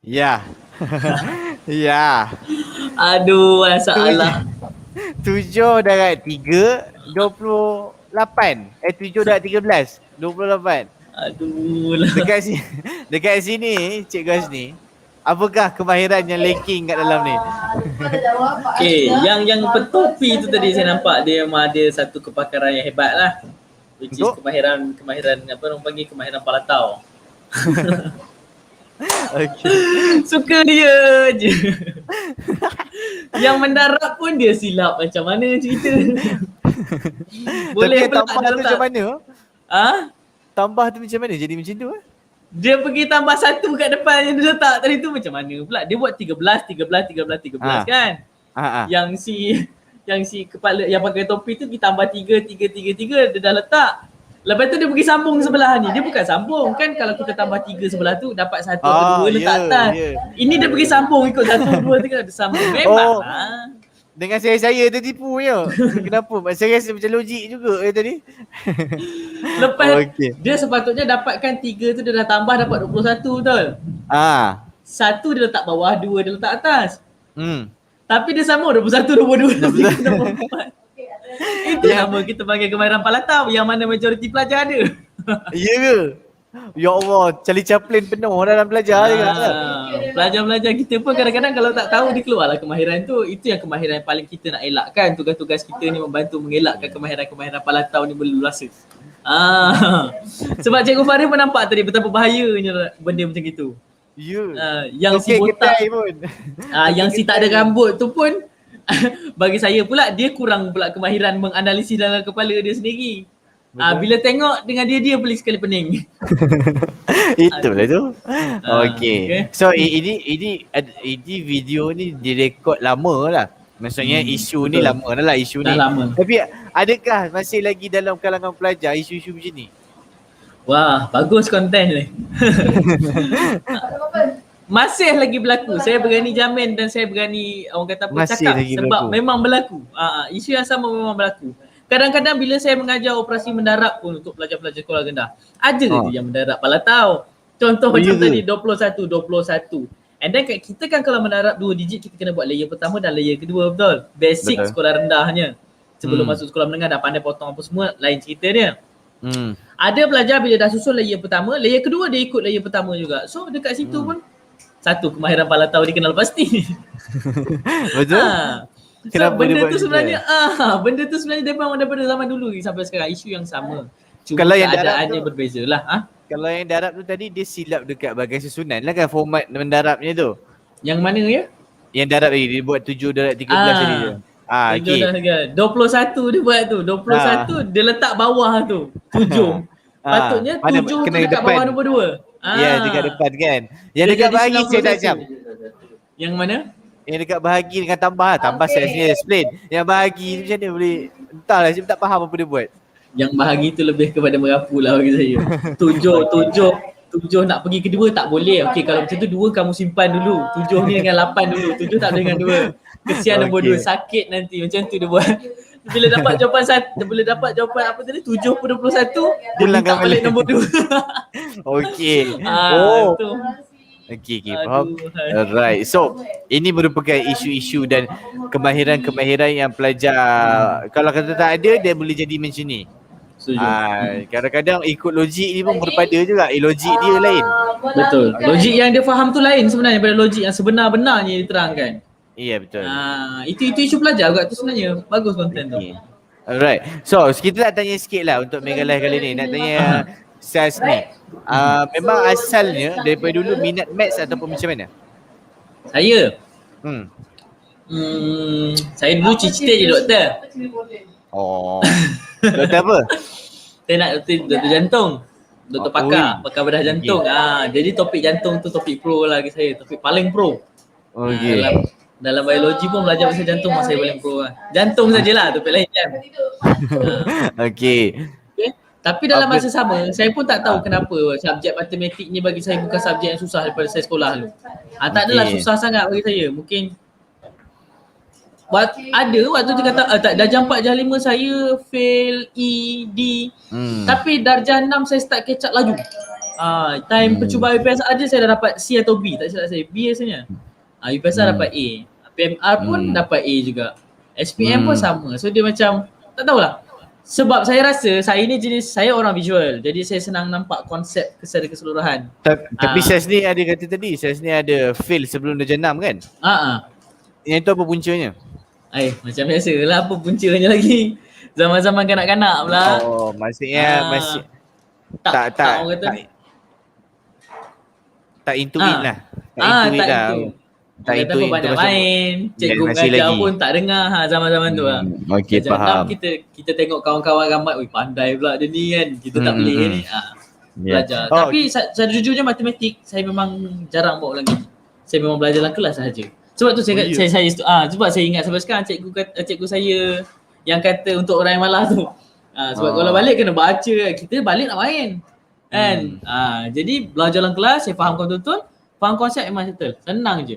Ya. Ya. Aduh, masalah. 7 darab 3, 28. 7 darab 13, 28. Aduh lah. Dekat sini, Cik Gus ni, apakah kemahiran yang lacking kat dalam ni? Okay, yang petopi tu tadi saya nampak dia memang ada satu kepakaran yang hebat lah. Which is kemahiran apa orang panggil kemahiran palatau. Okay. Suka dia je. Yang mendarat pun dia silap macam mana cerita. Boleh tapi tambah tu macam mana? Tambah tu macam mana jadi macam tu? Dia pergi tambah 1 kat depan yang dia letak tadi tu macam mana pula. Dia buat 13 kan. Yang si kepala yang pakai topi tu pergi tambah 3 dia dah letak. Lepas tu dia pergi sambung sebelah ni. Dia bukan sambung kan, kalau kita tambah 3 sebelah tu dapat 1 atau 2 letak atas. Ini dia pergi sambung ikut 1, 2, 3 dia sambung. Memang Dengan saya tertipu je. Kenapa? Saya rasa macam logik juga tadi. Lepas dia sepatutnya dapatkan 3 tu dia dah tambah dapat 21 betul? 1 dia letak bawah, 2 dia letak atas. Tapi dia sambung 21, 22, 23, 24. Itu nama kita panggil kemahiran palatau yang mana majoriti pelajar ada. Ya ke? Ya Allah, Charlie Chaplin penuh dalam pelajar juga. Pelajar-pelajar kita pun kadang-kadang kalau tak tahu dia keluarlah kemahiran tu. Itu yang kemahiran yang paling kita nak elakkan. Tugas-tugas kita ni membantu mengelakkan kemahiran-kemahiran palatau ni berluasa. Sebab Cikgu Farid pun nampak tadi betapa bahayanya benda macam gitu. Yang si botak pun. Yang si tak ada rambut tu pun bagi saya pula dia kurang pula kemahiran menganalisis dalam kepala dia sendiri. Bila tengok dengan dia boleh sekali pening. Itulah tu. Okay. So ini video ni direkod lama lah. Maksudnya isu ni lama dah lah isu ni. Lama. Tapi adakah masih lagi dalam kalangan pelajar isu-isu macam ni? Wah, bagus konten ni. Masih lagi berlaku. Saya berani jamin dan saya berani orang kata apa cakap sebab memang berlaku. Isu yang sama memang berlaku. Kadang-kadang bila saya mengajar operasi mendarat pun untuk pelajar-pelajar sekolah rendah, ada je yang mendarat palatau. Contoh macam tadi 21. And then kita kan kalau mendarat 2 digit kita kena buat layer pertama dan layer kedua, betul? Basic sekolah rendahnya. Sebelum masuk sekolah menengah dah pandai potong apa semua, lain cerita dia. Ada pelajar bila dah susun layer pertama, layer kedua dia ikut layer pertama juga. So dekat situ pun satu kemahiran palatau dia kenal pasti. Betul? So benda tu sebenarnya benda tu sebenarnya daripada zaman dulu sampai sekarang isu yang sama. Cuma kalau yang keadaannya berbeza lah. Kalau yang darab tu tadi dia silap dekat bahagian susunan lah kan format mendarabnya tu. Yang mana ya? Yang darab tadi dia buat 7 darab 13 tadi tu. 21 dia buat tu. 21 dia letak bawah tu. 7. Patutnya 7 tu dekat bawah nombor 2. Ya, dekat depan kan. Yang dekat bahagi saya tak jam. Yang mana? Yang dekat bahagi dengan tambah lah. Tambah saya sini explain. Yang bahagi ni macam mana boleh. Entahlah, saya tak faham apa dia buat. Yang bahagi tu lebih kepada merapu lah bagi saya. 7 nak pergi kedua tak boleh. Okey, kalau macam tu 2 kamu simpan dulu. 7 ni dengan 8 dulu. 7 tak boleh dengan 2. Kesian nombor 2. Sakit nanti. Macam tu dia buat. Bila dapat jawapan apa tadi 7/21 dia minta balik nombor 2. Okey. Tu. Okey, faham. Alright. So, ini merupakan isu-isu dan kemahiran-kemahiran yang pelajar kalau kata tak ada dia boleh jadi macam ni. Kadang-kadang ikut logik ni pun berbeza juga. Logik dia lain. Betul. Logik yang dia faham tu lain sebenarnya daripada logik yang sebenar-benarnya diterangkan. Ya, betul. Itu isu pelajar juga tu sebenarnya. Bagus konten tu. Alright. So, kita nak tanya sikit lah untuk Mega Live kali ni. Nak tanya Saz ni. Memang asalnya daripada dulu minat maths ataupun macam mana? Saya? Saya dulu cita-cita jadi doktor. Doktor apa? Saya nak doktor jantung. Doktor pakar bedah jantung. Jadi topik jantung tu topik pro lah bagi saya. Topik paling pro. Dalam biologi pun belajar pasal jantung saya paling pro lah. Jantung sajalah, topik lain kan. Okey. Tapi dalam masa sama, saya pun tak tahu kenapa subjek matematik ni bagi saya bukan subjek yang susah daripada saya sekolah dulu. Tak adalah susah sangat bagi saya. Mungkin waktu tu kata darjah 4 darjah 5 saya fail E, D. Tapi darjah 6 saya start catch up laju. Time percubaan UPSR je saya dah dapat C atau B, tak silap saya. B rasanya. UPSR dapat A. PMR pun dapat A juga. SPM pun sama. So dia macam tak tahulah. Sebab saya rasa saya ni saya orang visual. Jadi saya senang nampak konsep secara keseluruhan. Tapi Saz ni ada kata tadi, Saz ni ada fail sebelum darjah 6 kan? Yang tu apa puncanya? Macam biasa lah, apa puncanya lagi. Zaman-zaman kanak-kanak pula. Maksudnya masih tak intuit lah. Tak intuit banyak main. Cikgu mengajar pun tak dengar zaman-zaman tu lah. Okey, faham. Kita tengok kawan-kawan ramai, pandai pula dia ni kan. Kita tak boleh ni. Belajar. Tapi sejujurnya matematik saya memang jarang bawa lagi. Saya memang belajar dalam kelas sahaja. Sebab tu saya sebab saya ingat sampai sekarang cikgu saya yang kata untuk orang yang malas tu. Sebab kalau balik kena baca, kita balik nak main. Kan? Jadi belajar dalam kelas, saya faham betul-betul, faham konsep memang settle. Senang je.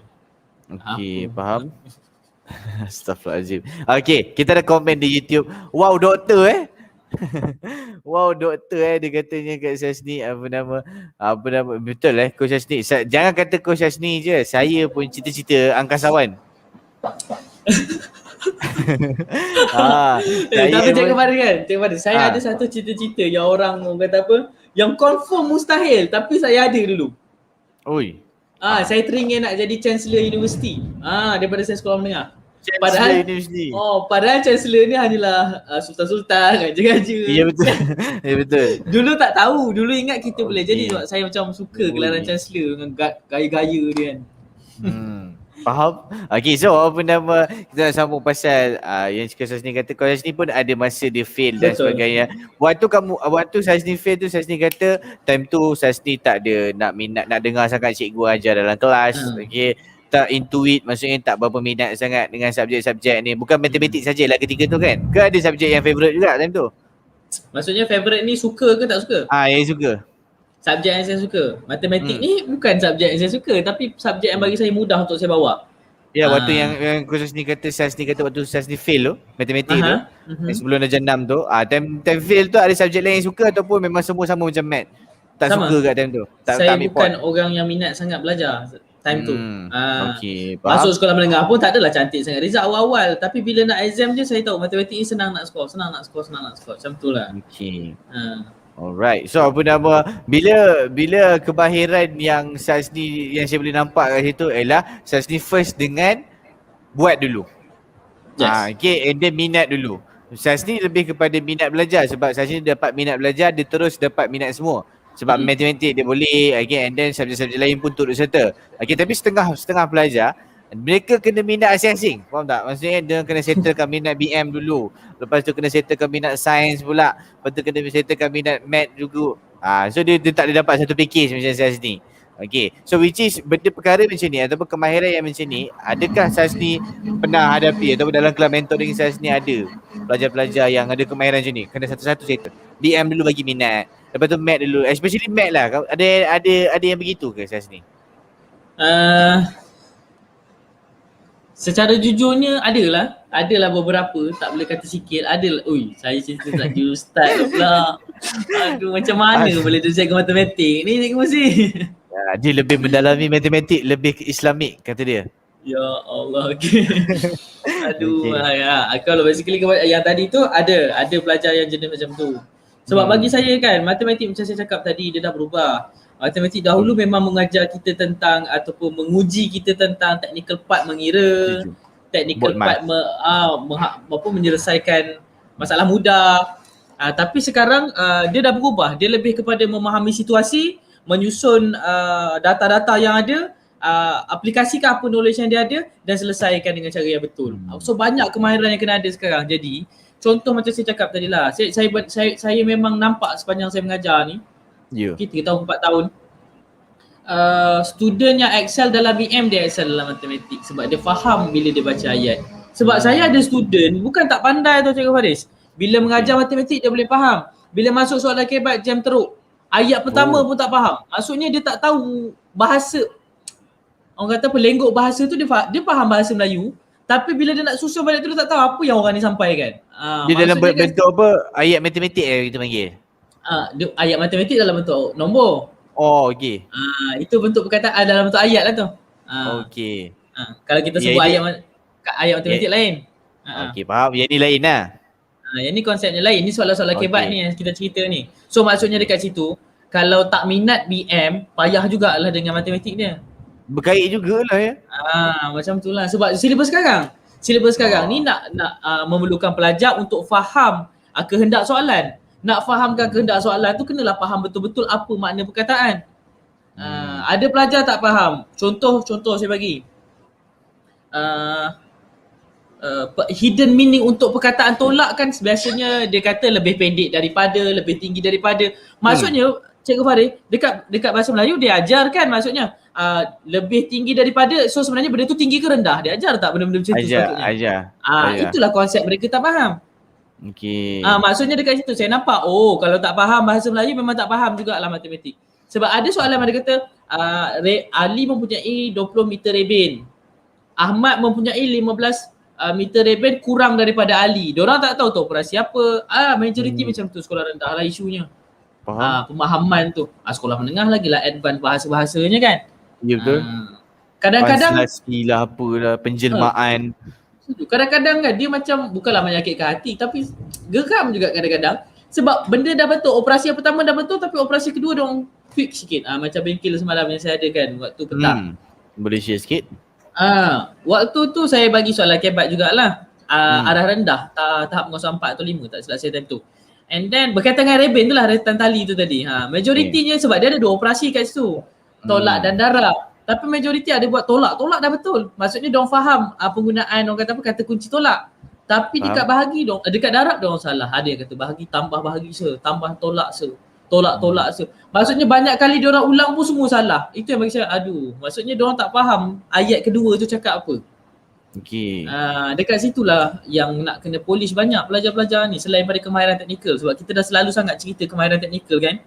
Okey, faham. Astaghfirullahalazim. Okey, kita ada komen di YouTube. Wow, doktor wow, doktor dia katanya kat Syazni apa nama betul Coach Syazni. Jangan kata Coach Syazni je. Saya pun cita-cita angkasawan. Tapi cakap kepada saya ada satu cita-cita yang orang kata apa, yang confirm mustahil tapi saya ada dulu. Oi. Saya teringin nak jadi Chancellor University. Daripada saya sekolah menengah. Chancellor University. Padahal Chancellor ni hanyalah sultan-sultan, raja-raja. Ya betul. Ya betul. Dulu tak tahu, dulu ingat kita boleh jadi sebab saya macam suka gelaran Chancellor dengan gaya-gaya dia kan. Faham? Okay, so apa nama, kita nak sambung pasal yang Coach Syazni kata, Coach Syazni pun ada masa dia fail dan sebagainya. Waktu Syazni fail tu, Syazni kata time tu Syazni tak ada nak dengar sangat cikgu ajar dalam kelas. Okay, tak intuit, maksudnya tak berapa minat sangat dengan subjek-subjek ni. Bukan matematik sajalah ketika tu kan? Ke ada subjek yang favourite juga time tu? Maksudnya favourite ni suka ke tak suka? Yang suka. Subjek yang saya suka. Matematik ni bukan subjek yang saya suka, tapi subjek yang bagi saya mudah untuk saya bawa. Ya, waktu yang Coach Syazni kata waktu Syazni fail tu, matematik tu, sebelum darjah 6 tu, time fail tu ada subjek lain yang suka ataupun memang semua sama macam math? Tak sama. Suka kat time tu? Saya bukan orang yang minat sangat belajar time tu. Okey, faham. Masuk sekolah menengah pun tak adalah cantik sangat result awal-awal, tapi bila nak exam je saya tahu matematik ni senang nak score. Macam tu lah. Okey. Alright. So apa nama, bila kemahiran yang Syazni yang saya boleh nampak kat situ ialah Syazni first dengan buat dulu. Yes. Okay, and then minat dulu. Syazni lebih kepada minat belajar sebab Syazni dapat minat belajar, dia terus dapat minat semua. Sebab matematik dia boleh, okay, and then subjek-subjek lain pun turut serta. Okay, tapi setengah pelajar mereka kena minat asing-asing. Faham tak? Maksudnya dia kena settlekan minat BM dulu. Lepas tu kena settlekan minat sains pula. Lepas tu kena settlekan minat math juga. So dia tak ada dapat satu package macam Syazni. Okay. So which is benda perkara macam ni ataupun kemahiran yang macam ni, adakah Syazni pernah hadapi ataupun dalam kelas mentoring Syazni ada pelajar-pelajar yang ada kemahiran macam ni? Kena satu-satu settle. BM dulu bagi minat. Lepas tu math dulu. Especially math lah. Ada yang begitu ke Syazni? Secara jujurnya adalah beberapa, tak boleh kata sikit, adalah. Saya cerita tak jadi ustaz pula. Aduh, macam mana boleh tu cikgu matematik ni, cikgu Musi? Dia lebih mendalami matematik, lebih Islamik kata dia. Ya Allah, okey. Aduh, kalau basically yang tadi tu ada pelajar yang jenis macam tu. Sebab bagi saya kan, matematik macam saya cakap tadi, dia dah berubah. Matematik dahulu memang mengajar kita tentang ataupun menguji kita tentang technical part mengira, technical part menyelesaikan masalah mudah. Tapi sekarang dia dah berubah. Dia lebih kepada memahami situasi, menyusun data-data yang ada, aplikasikan apa knowledge yang dia ada dan selesaikan dengan cara yang betul. So banyak kemahiran yang kena ada sekarang. Jadi contoh macam saya cakap tadi lah, saya memang nampak sepanjang saya mengajar ni, 3 tahun 4 tahun, student yang excel dalam BM dia excel dalam matematik sebab dia faham bila dia baca ayat. Sebab saya ada student bukan tak pandai tau Cikgu Faris, bila mengajar matematik dia boleh faham, bila masuk soalan kebat jam teruk, ayat pertama pun tak faham. Maksudnya dia tak tahu bahasa, orang kata apa, lenggok bahasa tu, dia faham bahasa Melayu, tapi bila dia nak susun balik tu dia tak tahu apa yang orang ni sampaikan. Dia dalam bentuk apa, ayat matematik kita panggil? Ayat matematik dalam bentuk nombor. Okey. Itu bentuk perkataan dalam bentuk ayat lah tu. Okey. Kalau kita sebut ayat matematik lain. Okey, faham. Yang ni lain lah. Yang ni konsepnya lain. Ni soalan-soalan kebat ni yang kita cerita ni. So maksudnya dekat situ, kalau tak minat BM, payah jugalah dengan matematik dia. Berkait jugalah ya. Macam tu lah. Sebab silibus sekarang ni nak memerlukan pelajar untuk faham kehendak soalan. Nak fahamkan kehendak soalan tu kenalah faham betul-betul apa makna perkataan. Ada pelajar tak faham. Contoh saya bagi. Hidden meaning untuk perkataan tolak kan biasanya dia kata lebih pendek daripada, lebih tinggi daripada. Maksudnya Cikgu Farid dekat bahasa Melayu dia ajar kan, maksudnya lebih tinggi daripada. So sebenarnya benda tu tinggi ke rendah? Dia ajar tak benda-benda macam tu sepatutnya? Ajar. Itulah konsep mereka tak faham. Okey. Maksudnya dekat situ saya nampak, oh kalau tak faham bahasa Melayu memang tak faham jugalah matematik. Sebab ada soalan ada kata Ali mempunyai 20 meter reben. Ahmad mempunyai 15 meter reben kurang daripada Ali. Diorang tak tahu tu operasi apa. Majoriti macam tu sekolah rendah lah isunya. Faham? Pemahaman tu. Sekolah menengah lagi lah advance bahasa-bahasanya kan. Ya betul. Kadang-kadang translasi lah apalah, penjelmaan. kadang-kadang kan dia macam bukanlah menyakitkan hati tapi geram juga kadang-kadang sebab benda dah betul, operasi yang pertama dah betul tapi operasi kedua dong tweak sikit. Macam bengkel semalam yang saya ada kan waktu petang. Boleh share sikit? Waktu tu saya bagi soalan kebat jugalah. Arah rendah, tahap penguasaan 4 atau 5 tak silap saya time tu. And then berkaitan dengan reben tu lah, retan tali tu tadi. Majoritinya sebab dia ada 2 operasi kat situ. Tolak dan darab. Tapi majoriti ada buat tolak dah betul. Maksudnya diorang faham penggunaan orang kata apa, kata kunci tolak. Tapi dekat bahagi dong, dekat darab diorang salah. Ada yang kata bahagi tambah bahagi tambah tolak tolak Maksudnya banyak kali diorang ulang pun semua salah. Itu yang bagi saya maksudnya diorang tak faham ayat kedua tu cakap apa. Okey. Dekat situlah yang nak kena polish banyak pelajar-pelajar ni selain pada kemahiran teknikal. Sebab kita dah selalu sangat cerita kemahiran teknikal kan.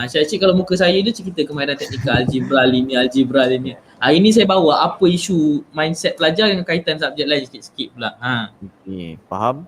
Syed kalau muka saya dia cerita kemahiran teknikal, algebra linear. Hari ni saya bawa apa isu mindset pelajar dengan kaitan subjek lain sikit-sikit pula. Okey, faham?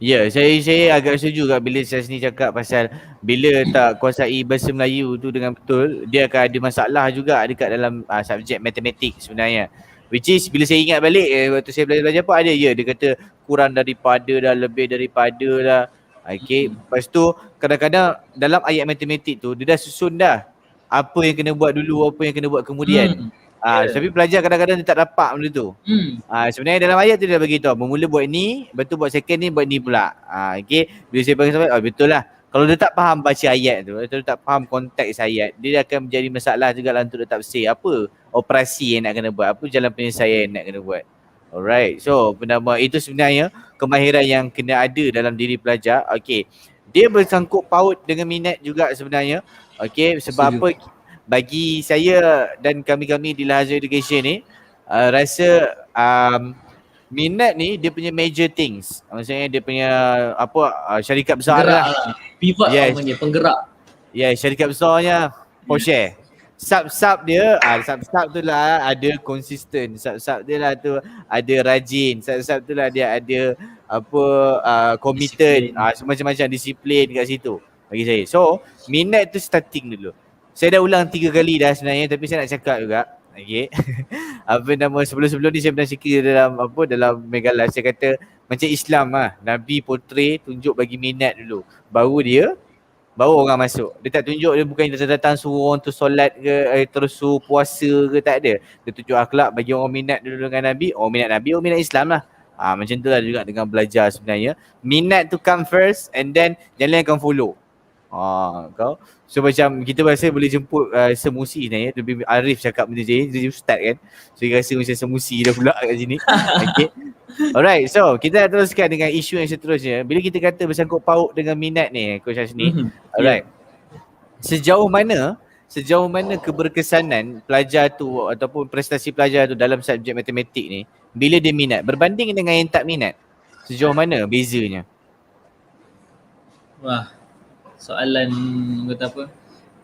Ya, saya agak setuju kat bila Syazni cakap pasal bila tak kuasai bahasa Melayu tu dengan betul, dia akan ada masalah juga dekat dalam subjek matematik sebenarnya. Which is bila saya ingat balik waktu saya belajar pun ada dia kata kurang daripada dah, lebih daripada dah. Okay, lepas tu kadang-kadang dalam ayat matematik tu dia dah susun dah apa yang kena buat dulu, apa yang kena buat kemudian. Tapi pelajar kadang-kadang dia tak dapat benda tu. Sebenarnya dalam ayat tu dia bagi tahu bermula buat ni, lepas tu buat second ni buat ni pula. Okay, bila saya bagi sampai betul lah. Kalau dia tak faham baca ayat tu, atau dia tak faham konteks ayat, dia akan menjadi masalah juga lah untuk dia tafsir apa operasi yang nak kena buat, apa jalan penyelesaian yang nak kena buat. Alright, so bernama itu sebenarnya kemahiran yang kena ada dalam diri pelajar. Okay, dia bersangkut paut dengan minat juga sebenarnya. Okay, sebab apa bagi saya dan kami-kami di Lahazan Education ni rasa minat ni dia punya major things. Maksudnya dia punya syarikat besar lah. Pivot namanya, penggerak. Syarikat besarnya Porsche. Sub-sub dia, sub-sub tu lah ada konsisten, sub-sub dia lah tu ada rajin, sub-sub tu lah dia ada committed, macam-macam disiplin kat situ bagi saya. So, minat tu starting dulu. Saya dah ulang 3 kali dah sebenarnya tapi saya nak cakap juga. Okay. Sebelum-sebelum ni saya pernah cerita dalam Mega Live, saya kata macam Islam lah. Nabi portray tunjuk bagi minat dulu. Baru orang masuk. Dia tak tunjuk, dia bukan datang suruh orang tu solat ke, terus suruh puasa ke, tak ada. Dia tunjuk akhlak bagi orang minat dulu dengan Nabi. Orang minat Nabi, orang minat Islam lah. Macam tu lah juga dengan belajar sebenarnya. Minat tu come first and then yang lain akan follow. Kau. So macam kita rasa boleh jemput semusi sebenarnya. Lebih Arif cakap benda dia ustaz kan. So dia rasa macam semusi dah pula kat sini. Okay. Alright, so kita teruskan dengan isu yang seterusnya. Bila kita kata bersangkut paut dengan minat ni, Coach Hasni. Alright. Sejauh mana keberkesanan pelajar tu ataupun prestasi pelajar tu dalam subjek matematik ni bila dia minat berbanding dengan yang tak minat? Sejauh mana bezanya? Wah, soalan kata apa?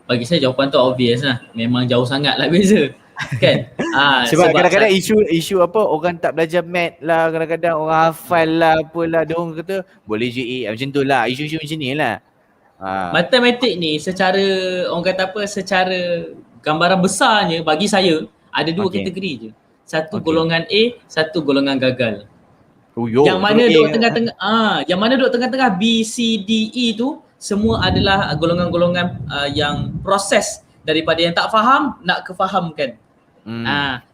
Bagi saya jawapan tu obvious lah. Memang jauh sangat lah beza. Kan? Sebab kadang-kadang isu orang tak belajar math lah, kadang-kadang orang hafal lah apalah, dia orang kata boleh je macam tu lah, isu-isu macam ni lah. Matematik ni secara secara gambaran besarnya bagi saya ada 2 kategori je. Satu golongan A, satu golongan gagal. Yang mana duduk tengah-tengah yang mana duduk tengah-tengah B, C, D, E tu semua adalah golongan-golongan yang proses daripada yang tak faham nak kefahamkan.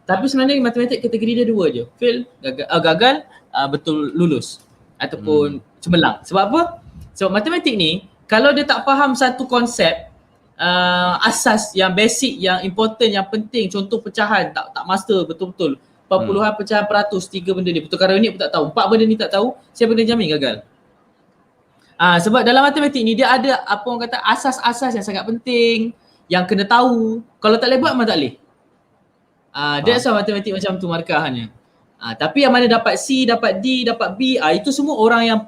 Tapi sebenarnya matematik kategori dia 2 je. Fail, gagal, betul lulus ataupun cemerlang. Sebab apa? Sebab matematik ni kalau dia tak faham satu konsep asas yang basic, yang important, yang penting, contoh pecahan tak master betul-betul 40-an pecahan peratus 3 benda ni, pertukaran unit pun tak tahu, 4 benda ni tak tahu, saya boleh jamin gagal. Sebab dalam matematik ni dia ada orang kata asas-asas yang sangat penting yang kena tahu. Kalau tak boleh buat memang tak boleh. That's why matematik macam tu markahnya. Tapi yang mana dapat C, dapat D, dapat B, itu semua orang yang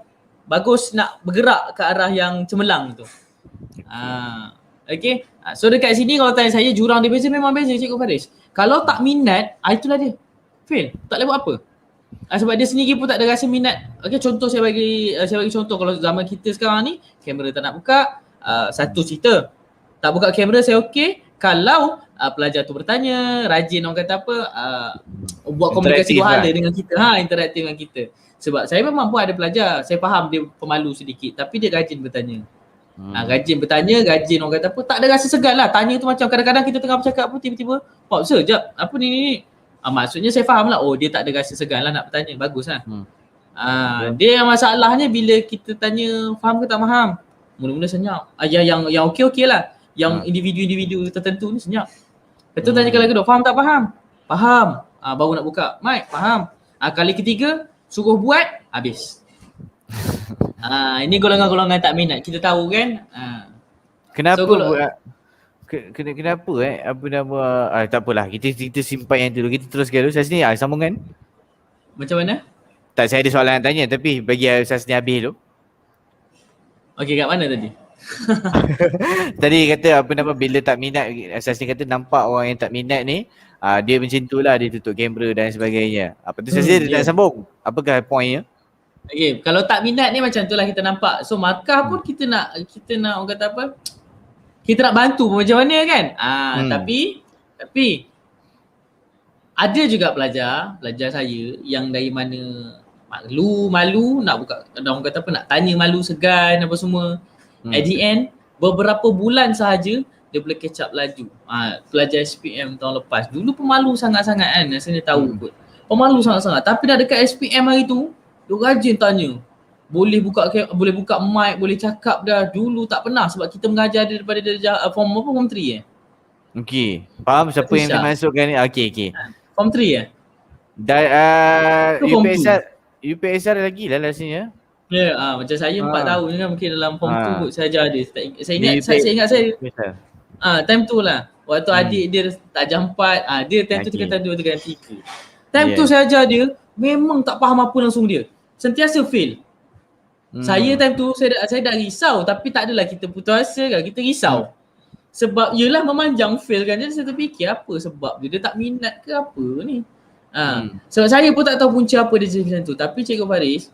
bagus nak bergerak ke arah yang cemerlang tu. Okay. So dekat sini kalau tanya saya jurang dia beza, memang beza Cikgu Faris. Kalau tak minat, itulah dia. Fail. Tak boleh buat apa. Sebab dia sendiri pun tak ada rasa minat. Okay, contoh saya bagi contoh kalau zaman kita sekarang ni, kamera tak nak buka, satu cerita. Tak buka kamera saya okey. Kalau pelajar tu bertanya, rajin orang kata apa, buat komunikasi dua hala dengan kita, interaktif dengan kita. Sebab saya memang pun ada pelajar, saya faham dia pemalu sedikit tapi dia rajin bertanya. Rajin bertanya, rajin orang kata apa, tak ada rasa segan lah. Tanya tu macam kadang-kadang kita tengah bercakap apa tiba-tiba, "Pak sir, jap, apa ni?" Maksudnya saya faham lah, dia tak ada rasa segan lah nak bertanya, bagus lah. Dia yang masalahnya bila kita tanya faham ke tak faham, mula-mula senyap. Yang okey-okey lah. Yang individu-individu tertentu ni senyap. Lepas tu tanya kali kedua, faham tak faham? Faham. Baru nak buka. Mic, faham. Kali ketiga, suruh buat, habis. Ini golongan-golongan tak minat. Kita tahu kan. Kenapa buat? Kenapa apa nama, tak apalah. Kita simpan yang tu dulu. Kita teruskan dulu. Sasni, sambungan. Macam mana? Tak, saya ada soalan nak tanya tapi bagi Sasni habis dulu. Okey, kat mana tadi? Tadi kata apa nama, bila tak minat, Sasni kata nampak orang yang tak minat ni, dia macam tu lah, dia tutup kamera dan sebagainya. Apa tu Sasni nak sambung? Apakah poinnya? Okey, kalau tak minat ni macam tu lah kita nampak. So markah pun kita nak orang kata apa, kita nak bantu pun macam mana kan. Tapi ada juga pelajar saya yang dari mana malu nak buka, orang kata apa, nak tanya malu, segan apa semua. At the end, beberapa bulan sahaja dia boleh catch up laju. Pelajar SPM tahun lepas, dulu pemalu sangat-sangat kan, rasanya tahu kot. Pemalu sangat-sangat, tapi dah dekat SPM hari tu, dia rajin tanya. Boleh buka mic, boleh cakap dah. Dulu tak pernah sebab kita mengajar dia daripada form 3 Okey, faham siapa yang dimasukkan ni? Okey. Form 3 UPSR lagi lah rasanya. Ya, macam saya 4 tahun kan, mungkin dalam form 2 kot saya ajar dia. Saya ingat time tu lah. Waktu adik dia tak jam 4, dia time tu tingkatan 2, tingkatan 3. Time tu saya ajar dia, memang tak faham apa langsung dia. Sentiasa fail. Saya time tu saya dah risau, tapi tak adalah kita putus asa kan, kita risau. Sebab yelah memanjang fail kan, jadi saya terfikir apa sebab dia tak minat ke apa ni. Sebab saya pun tak tahu punca apa dia jadi macam tu. Tapi Cikgu Faris,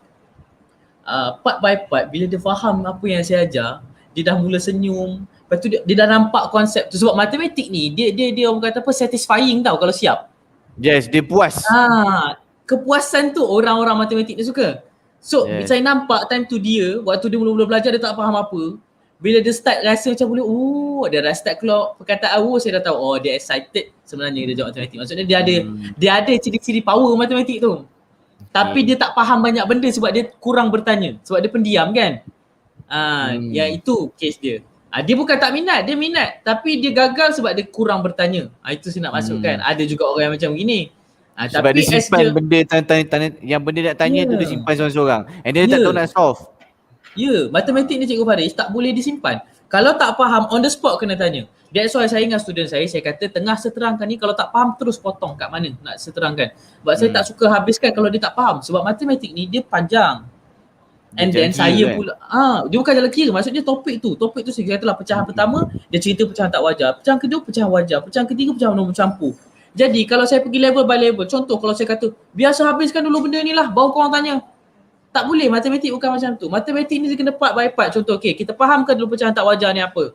part by part bila dia faham apa yang saya ajar, dia dah mula senyum. Lepas tu dia dah nampak konsep tu. Sebab matematik ni dia orang kata apa, satisfying tau kalau siap. Yes, dia puas. Kepuasan tu orang-orang matematik dia suka. So saya nampak time tu dia, waktu dia mula-mula belajar dia tak faham apa. Bila dia start rasa macam boleh, dia dah start keluar perkataan, saya dah tahu, dia excited sebenarnya dia jawab matematik. Maksudnya dia ada ciri-ciri power matematik tu. Tapi dia tak faham banyak benda sebab dia kurang bertanya. Sebab dia pendiam kan. Yang itu case dia. Dia bukan tak minat, dia minat. Tapi dia gagal sebab dia kurang bertanya. Itu saya nak masukkan. Ada juga orang yang macam gini. Sebab tapi dia simpan benda tanya, yang benda nak tanya tu dia simpan seorang-seorang. And dia tak tahu nak solve. Matematik ni Cikgu Faris tak boleh disimpan. Kalau tak faham, on the spot kena tanya. That's why saya dengan student saya kata tengah seterangkan ni, kalau tak faham terus potong kat mana nak seterangkan. Sebab saya tak suka habiskan kalau dia tak faham. Sebab matematik ni dia panjang. And then saya pula, dia bukan jalan kira. Maksudnya topik tu saya katalah pecahan pertama, dia cerita pecahan tak wajar. Pecahan kedua pecahan wajar. Pecahan ketiga pecahan nombor campur. Jadi kalau saya pergi level by level, contoh kalau saya kata biasa habiskan dulu benda ni lah, baru korang tanya. Tak boleh, matematik bukan macam tu. Matematik ni dia kena part by part. Contoh, kita fahamkan dulu pecahan tak wajar ni apa.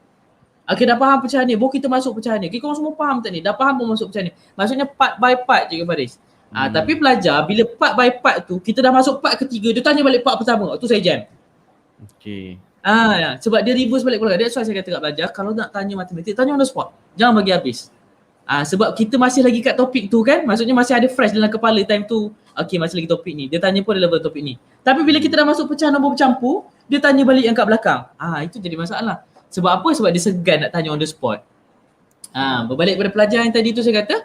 Dah faham pecahan ni, baru kita masuk pecahan ni. Korang semua faham tak ni? Dah faham pun masuk pecahan ni. Maksudnya part by part Cikgu Faris. Tapi pelajar, bila part by part tu, kita dah masuk part ketiga, dia tanya balik part pertama. Tu saya jam. Sebab dia reverse balik pula. That's why saya kata kat pelajar, kalau nak tanya matematik, tanya on the spot. Jangan bagi habis. Sebab kita masih lagi kat topik tu kan, maksudnya masih ada fresh dalam kepala time tu. Masih lagi topik ni. Dia tanya pun ada level topik ni. Tapi bila kita dah masuk pecahan nombor bercampur, dia tanya balik yang kat belakang. Itu jadi masalah. Sebab apa? Sebab dia segan nak tanya on the spot. Berbalik pada pelajar yang tadi tu saya kata,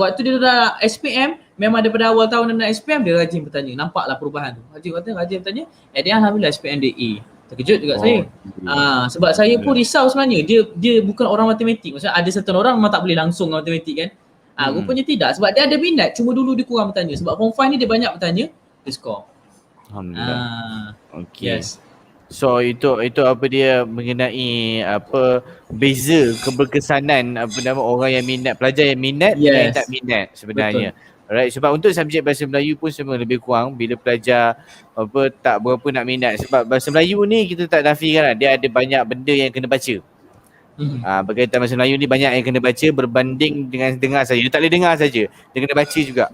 waktu dia dah SPM, memang daripada awal tahun dia nak SPM, dia rajin bertanya. Nampaklah perubahan tu. Rajin bertanya. Dia alhamdulillah SPM dia A. Terkejut juga saya. Sebab saya pun risau sebenarnya. Dia bukan orang matematik. Maksudnya ada certain orang memang tak boleh langsung dengan matematik kan. Rupanya tidak. Sebab dia ada minat. Cuma dulu dia kurang bertanya. Sebab form 5 ni dia banyak bertanya, dia score. Alhamdulillah. Okey. Yes. So itu apa dia mengenai apa beza keberkesanan apa nama orang yang minat, pelajar yang minat dengan yang Yes. tak minat sebenarnya. Alright, sebab untuk subjek bahasa Melayu pun semua lebih kurang bila pelajar apa tak berapa nak minat, sebab bahasa Melayu ni kita tak nafikan lah, dia ada banyak benda yang kena baca. Berkaitan bahasa Melayu ni banyak yang kena baca berbanding dengan dengar saja. Dia tak boleh dengar saja, dia kena baca juga.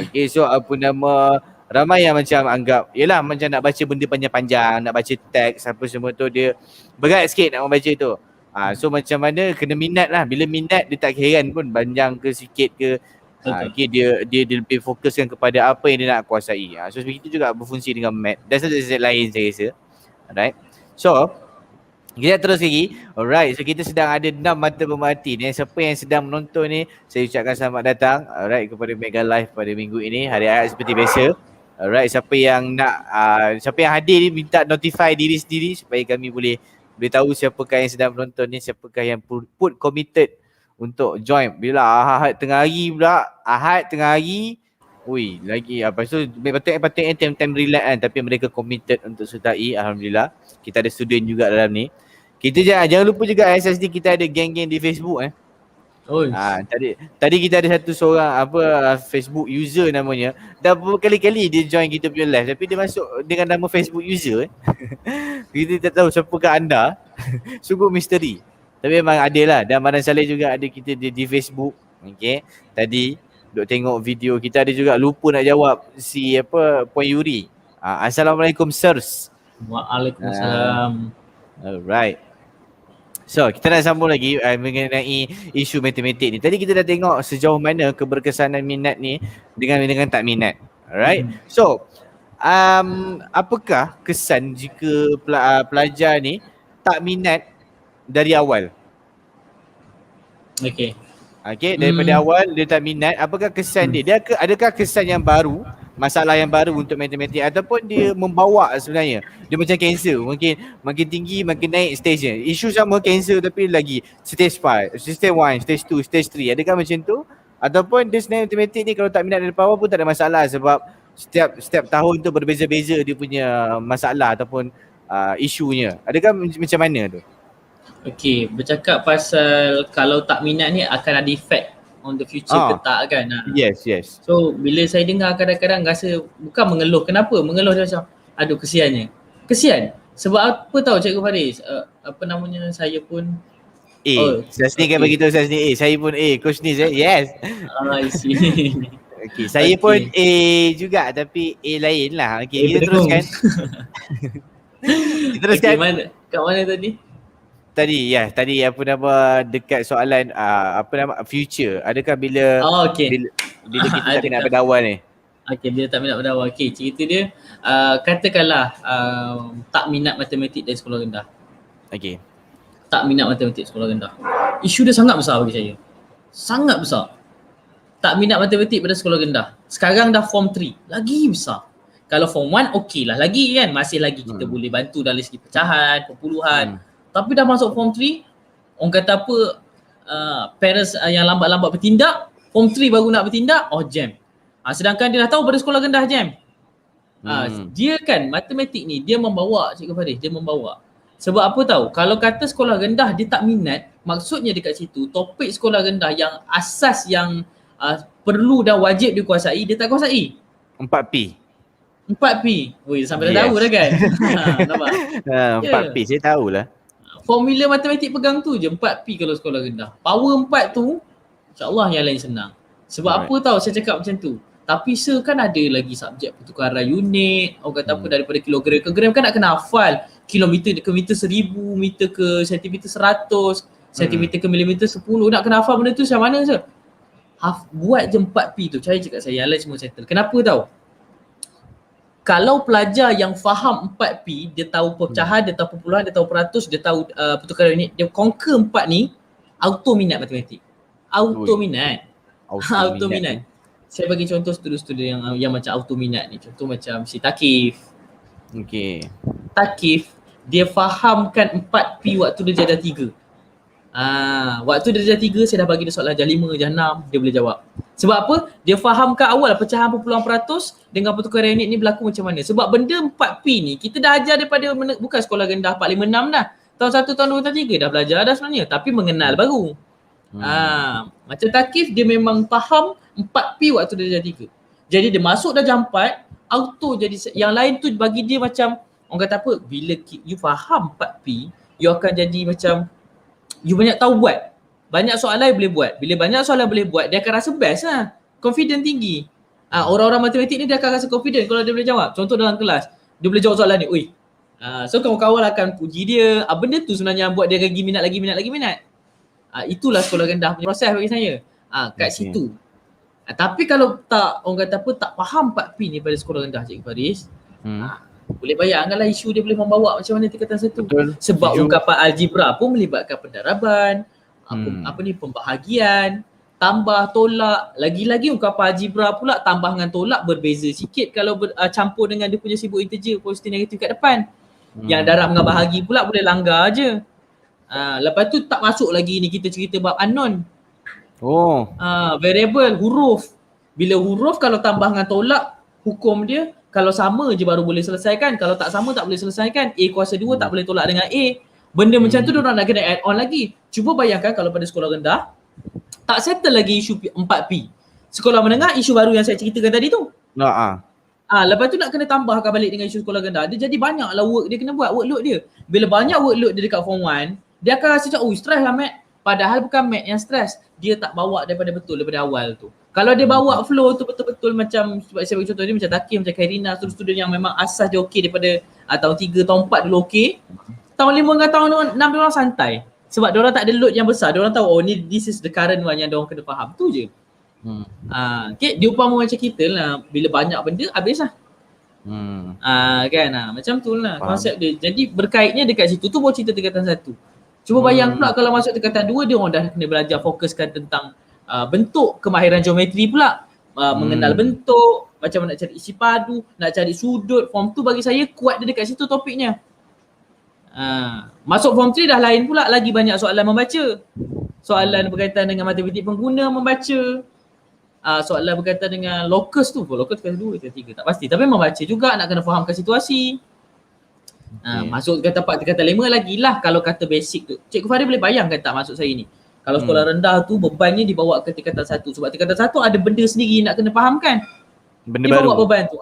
Okay, so apa nama, ramai yang macam anggap yelah macam nak baca benda panjang-panjang, nak baca teks apa semua tu dia berat sikit nak baca tu. So macam mana kena minat lah. Bila minat dia tak heran pun panjang ke sikit ke. Okay, dia lebih fokuskan kepada apa yang dia nak kuasai. So begitu juga berfungsi dengan math dan subjek lain saya rasa. Alright. So kita terus lagi. Alright, so kita sedang ada 6 mata pemerhati ni. Siapa yang sedang menonton ni, saya ucapkan selamat datang alright kepada Mega Live pada minggu ini, hari Ahad seperti biasa. Alright, siapa yang nak siapa yang hadir ni minta notify diri sendiri supaya kami boleh tahu siapakah yang sedang menonton ni, siapakah yang put committed untuk join. Bila Ahad tengah hari pula, Ahad tengah hari, ui lagi apa, so patutnya time relax kan, tapi mereka committed untuk sertai. Alhamdulillah kita ada student juga dalam ni. Kita jangan lupa juga SSD kita ada geng-geng di Facebook Tadi kita ada satu seorang Facebook user namanya, dah berkali-kali dia join kita punya live tapi dia masuk dengan nama Facebook user kita tak tahu siapakah anda. Sungguh misteri. Tapi memang ada lah, dan Madan Saleh juga ada kita di Facebook. Okay, tadi duk tengok video kita, ada juga lupa nak jawab si Puan Yuri. Assalamualaikum sirs. Waalaikumsalam. Alright. So kita nak sambung lagi mengenai isu matematik ni. Tadi kita dah tengok sejauh mana keberkesanan minat ni dengan tak minat. Alright. So apakah kesan jika pelajar ni tak minat dari awal? Okay, daripada awal dia tak minat, apakah kesan dia? Adakah kesan yang baru, masalah yang baru untuk matematik, ataupun dia membawa sebenarnya? Dia macam kanser, mungkin makin tinggi makin naik stage-nya. Isu sama kanser tapi lagi stage 5, stage 1, stage 2, stage 3. Adakah macam tu? Ataupun dia sebenarnya matematik ni kalau tak minat dari awal pun tak ada masalah, sebab setiap tahun tu berbeza-beza dia punya masalah ataupun isunya. Adakah macam mana tu? Okay, bercakap pasal kalau tak minat ni akan ada effect on the future ke tak kan? Yes. So bila saya dengar kadang-kadang rasa bukan mengeluh. Kenapa? Mengeluh dia macam aduh kesiannya. Kesian? Sebab apa tahu Cikgu Faris? Saya pun Ustaz ni kan beritahu Ustaz ni saya pun Coach ni yes. I see. Okay, saya pun juga tapi lain lah. Okay, kita teruskan. Kita teruskan. Okay, kat mana tadi? Tadi dekat soalan future. Adakah bila bila kita tak minat pada awal ni? Okay, bila tak minat pada awal. Okay, cerita dia katakanlah tak minat matematik dari sekolah rendah. Okay. Tak minat matematik sekolah rendah. Isu dia sangat besar bagi saya. Sangat besar. Tak minat matematik pada sekolah rendah. Sekarang dah form 3. Lagi besar. Kalau form 1 okey lah lagi kan. Masih lagi kita boleh bantu dari segi pecahan, perpuluhan. Tapi dah masuk form 3, orang kata parents yang lambat-lambat bertindak, form 3 baru nak bertindak, jam. Sedangkan dia dah tahu pada sekolah rendah jam. Dia kan matematik ni dia membawa Cikgu Faris, dia membawa. Sebab apa tahu? Kalau kata sekolah rendah dia tak minat, maksudnya dekat situ topik sekolah rendah yang asas yang perlu dan wajib dikuasai, dia tak kuasai. 4P. Weh, sampai dah tahu dah kan? Nampak? 4P saya tahulah. Formula matematik pegang tu je 4P kalau sekolah rendah. Power 4 tu insyaAllah yang lain senang. Sebab apa tahu saya cakap macam tu. Tapi kan ada lagi subjek pertukaran unit, orang kata daripada kilogram ke gram kan nak kena hafal. Kilometer ke meter 1000, meter ke sentimeter 100, sentimeter ke milimeter 10. Nak kena hafal benda tu macam mana je? Buat je 4P tu. Saya cakap saya yang lain semua settle. Kenapa tahu? Kalau pelajar yang faham 4P, dia tahu pecahan, dia tahu perpuluhan, dia tahu peratus, dia tahu pertukaran unit, dia conquer 4 ni, auto minat matematik. Auto minat. Saya bagi contoh student-student yang macam auto minat ni. Contoh macam si Takif. Okay. Takif, dia fahamkan 4P waktu dia jadah 3. Waktu dia darjah 3 saya dah bagi dia soalan darjah 5, darjah 6 dia boleh jawab. Sebab apa? Dia faham kat awal pecahan perpuluhan peratus dengan pertukaran unit ni berlaku macam mana. Sebab benda 4P ni kita dah ajar daripada bukan sekolah rendah 4, 5, 6 dah. Tahun 1, tahun 2, tahun 3 dah belajar dah sebenarnya, tapi mengenal baru. Macam Takif dia memang faham 4P waktu dia darjah 3. Jadi dia masuk darjah 4 auto jadi yang lain tu bagi dia macam orang kata apa, bila you faham 4P you akan jadi macam you banyak tahu buat. Banyak soalan you boleh buat. Bila banyak soalan boleh buat, dia akan rasa best lah. Confident tinggi. Orang-orang matematik ni dia akan rasa confident kalau dia boleh jawab. Contoh dalam kelas, dia boleh jawab soalan ni. Ui. So kawan-kawan akan puji dia. Benda tu sebenarnya yang buat dia lagi minat. Itulah sekolah rendah punya proses bagi saya. Kat situ. Tapi kalau tak, orang kata apa, tak faham 4P ni pada sekolah rendah Cikgu Faris, boleh bayangkanlah isu dia boleh membawa macam mana tingkatan 1. Sebab ungkapan algebra pun melibatkan pendaraban, pembahagian, tambah, tolak. Lagi-lagi ungkapan algebra pula tambah dengan tolak berbeza sikit kalau campur dengan dia punya sibuk integer, positif negatif kat depan. Yang darab dengan bahagi pula boleh langgar je. Lepas tu tak masuk lagi ni kita cerita bab unknown. Variable, huruf. Bila huruf kalau tambah dengan tolak, hukum dia kalau sama je baru boleh selesaikan. Kalau tak sama tak boleh selesaikan. A kuasa 2 tak boleh tolak dengan A. Benda macam tu diorang nak kena add on lagi. Cuba bayangkan kalau pada sekolah rendah, tak settle lagi isu 4P. Sekolah menengah, isu baru yang saya ceritakan tadi tu. Lepas tu nak kena tambahkan balik dengan isu sekolah rendah. Dia jadi banyaklah work dia kena buat, workload dia. Bila banyak workload dia dekat form 1, dia akan rasa macam, stress lah Mat. Padahal bukan Mat yang stress. Dia tak bawa daripada awal tu. Kalau dia bawa flow tu betul-betul macam, sebab saya bagi contoh dia macam Takif, macam Khairina, student yang memang asas dia okey daripada tahun 3, tahun 4 dulu okey. Tahun 5 dengan tahun 6 dia orang santai. Sebab dia orang tak ada load yang besar. Dia orang tahu this is the current one yang dia orang kena faham. Tu je. Okay, dia umpama macam kita lah. Bila banyak benda habis lah. Kan macam tu lah konsep dia. Jadi berkaitnya dekat situ tu baru cerita tingkatan 1. Cuba bayang pula kalau masuk tingkatan 2 dia orang dah kena belajar fokuskan tentang bentuk, kemahiran geometri pula. Mengenal bentuk, macam mana nak cari isi padu, nak cari sudut. Form 2 bagi saya kuat dia dekat situ topiknya. Masuk form 3 dah lain pula, lagi banyak soalan membaca. Soalan berkaitan dengan matematik pengguna membaca. Soalan berkaitan dengan locus tu, locus kelas 2 ke 3 tak pasti, tapi membaca juga, nak kena fahamkan situasi. Masuk tingkatan 4, tingkatan 5 lagi lah kalau kata basic tu. Cikgu Farid boleh bayangkan tak masuk saya ni. Kalau sekolah rendah tu bebannya dibawa ke tingkatan 1 sebab tingkatan 1 ada benda sendiri nak kena fahamkan. Benda dia baru. Bawa beban tu.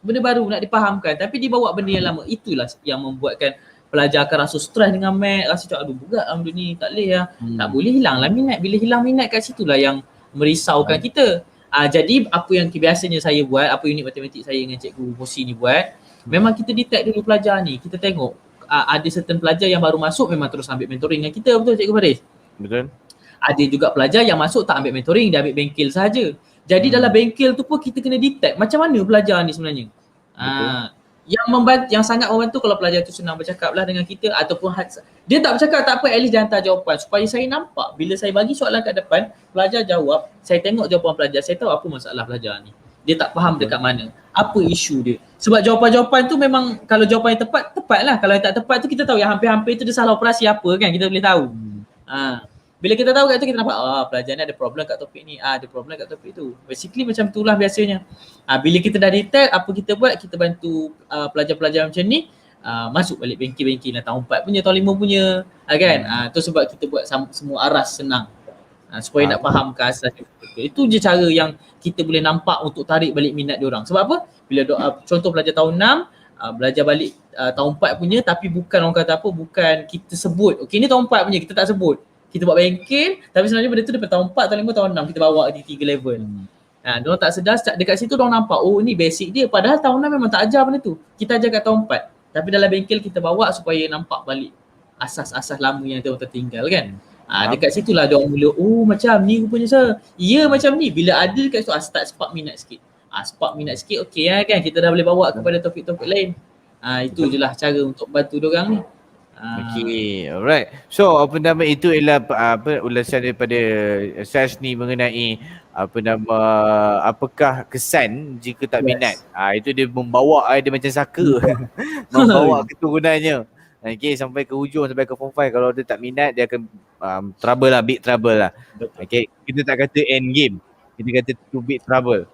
Benda baru nak dipahamkan tapi dibawa benda yang lama. Itulah yang membuatkan pelajar akan rasa stres dengan mat, rasa macam aduh berat benda ni, tak boleh lah. Tak boleh hilanglah minat. Bila hilang minat kat situlah yang merisaukan kita. Jadi apa yang biasanya saya buat, apa unit matematik saya dengan Cikgu Fosi ni buat, memang kita detect dulu pelajar ni. Kita tengok ada certain pelajar yang baru masuk memang terus ambil mentoring dengan kita, betul Cikgu Faris? Betul. Ada juga pelajar yang masuk tak ambil mentoring, dia ambil bengkel saja. Jadi dalam bengkel tu pun kita kena detect macam mana pelajar ni sebenarnya. Yang sangat membantu kalau pelajar tu senang bercakap lah dengan kita ataupun dia tak bercakap tak apa, at least dia hantar jawapan supaya saya nampak bila saya bagi soalan kat depan, pelajar jawab, saya tengok jawapan pelajar, saya tahu apa masalah pelajar ni. Dia tak faham dekat mana, apa isu dia. Sebab jawapan-jawapan tu memang kalau jawapan yang tepat, tepat lah. Kalau yang tak tepat tu kita tahu yang hampir-hampir tu dia salah operasi apa kan, kita boleh tahu. Bila kita tahu kat tu kita nampak pelajar ni ada problem kat topik ni, ada problem kat topik tu. Basically macam itulah biasanya. Bila kita dah detect apa kita buat, kita bantu pelajar-pelajar macam ni masuk balik bengkel-bengkel lah, tahun 4 punya, tahun 5 punya kan. Tu sebab kita buat semua aras senang supaya nak faham ke asas dia. Itu je cara yang kita boleh nampak untuk tarik balik minat diorang. Sebab apa? Bila contoh pelajar tahun 6 belajar balik tahun 4 punya tapi bukan orang kata apa, bukan kita sebut okey ni tahun 4 punya, kita tak sebut. Kita buat bengkel tapi sebenarnya benda tu daripada tahun 4, tahun 5, tahun 6 kita bawa di 3 level. Diorang tak sedar dekat situ diorang nampak ni basic dia, padahal tahun 6 memang tak ajar benda tu. Kita ajar kat tahun 4 tapi dalam bengkel kita bawa supaya nampak balik asas-asas lama yang diorang tertinggal kan. Dekat situlah diorang mula macam ni rupanya sir. Ya macam ni. Bila ada dekat situ start spark minat sikit. Spark minat sikit okey lah kan, kita dah boleh bawa kepada topik-topik lain. Itu je lah cara untuk bantu diorang ni. Okay, alright. So apa nama itu ialah ulasan daripada Sas ni mengenai apakah kesan jika tak minat. Itu dia membawa dia macam saka. Membawa keturunannya. Okay, sampai ke hujung, sampai ke form 5. Kalau dia tak minat, dia akan trouble lah, big trouble lah. Okay, kita tak kata end game, kita kata too big trouble.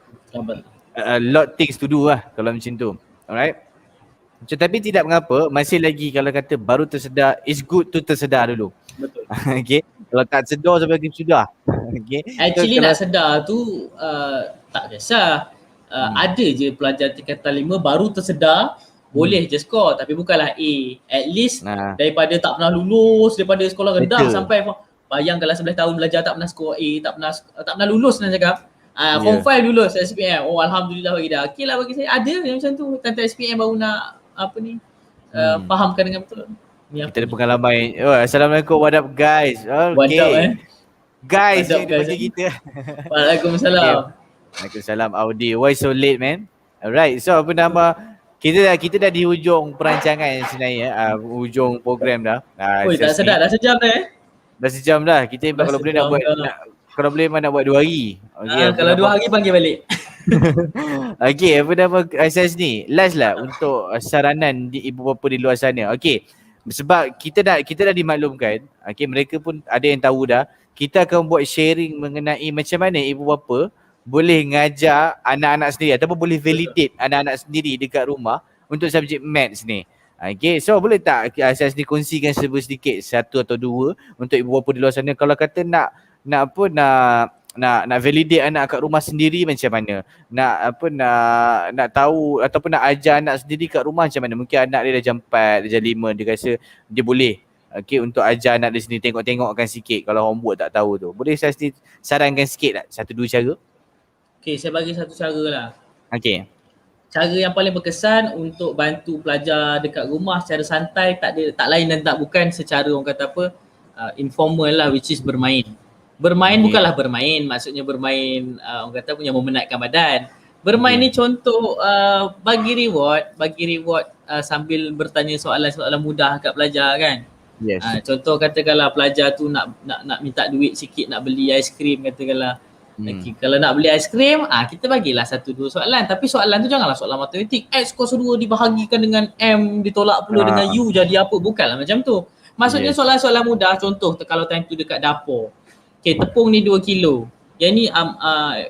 A lot things to do lah kalau macam tu. Alright. Macam, tapi tidak mengapa, masih lagi kalau kata baru tersedar, it's good to tersedar dulu. Betul. Okay, kalau tak sedar sampai lagi sudah. Okay. Actually so, nak sedar tu tak kisah. Ada je pelajar tingkatan 5 baru tersedar, boleh je score, tapi bukanlah A. At least daripada tak pernah lulus, daripada sekolah rendah sampai bayangkanlah 11 tahun belajar tak pernah score A, tak pernah lulus nak cakap. Form 5 lulus SPM. Oh, alhamdulillah bagi dia. Okey lah bagi saya, ada yang macam tu. Tentang SPM baru nak fahamkan dengan betul. Kita ada pengalaman. Oh, Assalamualaikum, what up guys? Okay. What up guys, what up, dia guys, baca kita. Waalaikumsalam. Waalaikumsalam Audi. Why so late, man? Alright, so apa nama, kita dah di hujung perancangan sebenarnya, hujung program dah. Oi, tak sedap dah sejam dah Dah sejam dah. Kita kalau boleh nak buat kalau boleh nak buat 2 hari. Okay, kalau 2 hari panggil balik. Okay, apa nama Asas ni? Last lah untuk saranan di ibu bapa di luar sana. Okay, sebab kita dah dimaklumkan, okay, mereka pun ada yang tahu dah. Kita akan buat sharing mengenai macam mana ibu bapa boleh ngajar anak-anak sendiri ataupun boleh validate anak-anak sendiri dekat rumah untuk subjek maths ni. Okay, so boleh tak Asas ni kongsikan sedikit, 1 atau 2 untuk ibu bapa di luar sana, kalau kata nak validate anak kat rumah sendiri macam mana, nak tahu ataupun nak ajar anak sendiri kat rumah macam mana. Mungkin anak dia dah jam 4, dia jam 5, dia rasa dia boleh untuk ajar anak dia sendiri, tengok-tengokkan sikit kalau homework tak tahu tu. Boleh saya sarankan sikit tak 1-2 cara? Okay, saya bagi satu cara lah. Okay. Cara yang paling berkesan untuk bantu pelajar dekat rumah secara santai, tak lain dan tak bukan secara orang kata informal lah, which is bermain. Bermain bukanlah bermain, maksudnya bermain orang kata punya memenatkan badan. Bermain ni contoh bagi reward sambil bertanya soalan-soalan mudah kat pelajar kan. Yes. Contoh katakanlah pelajar tu nak minta duit sikit nak beli aiskrim katakanlah. Okay, kalau nak beli aiskrim, kita bagilah 1-2 soalan, tapi soalan tu janganlah soalan matematik. X kuasa 2 dibahagikan dengan M ditolak pula dengan U jadi apa, bukanlah macam tu. Maksudnya soalan-soalan mudah, contoh kalau time tu dekat dapur. Okay, tepung ni 2 kilo. Yang ni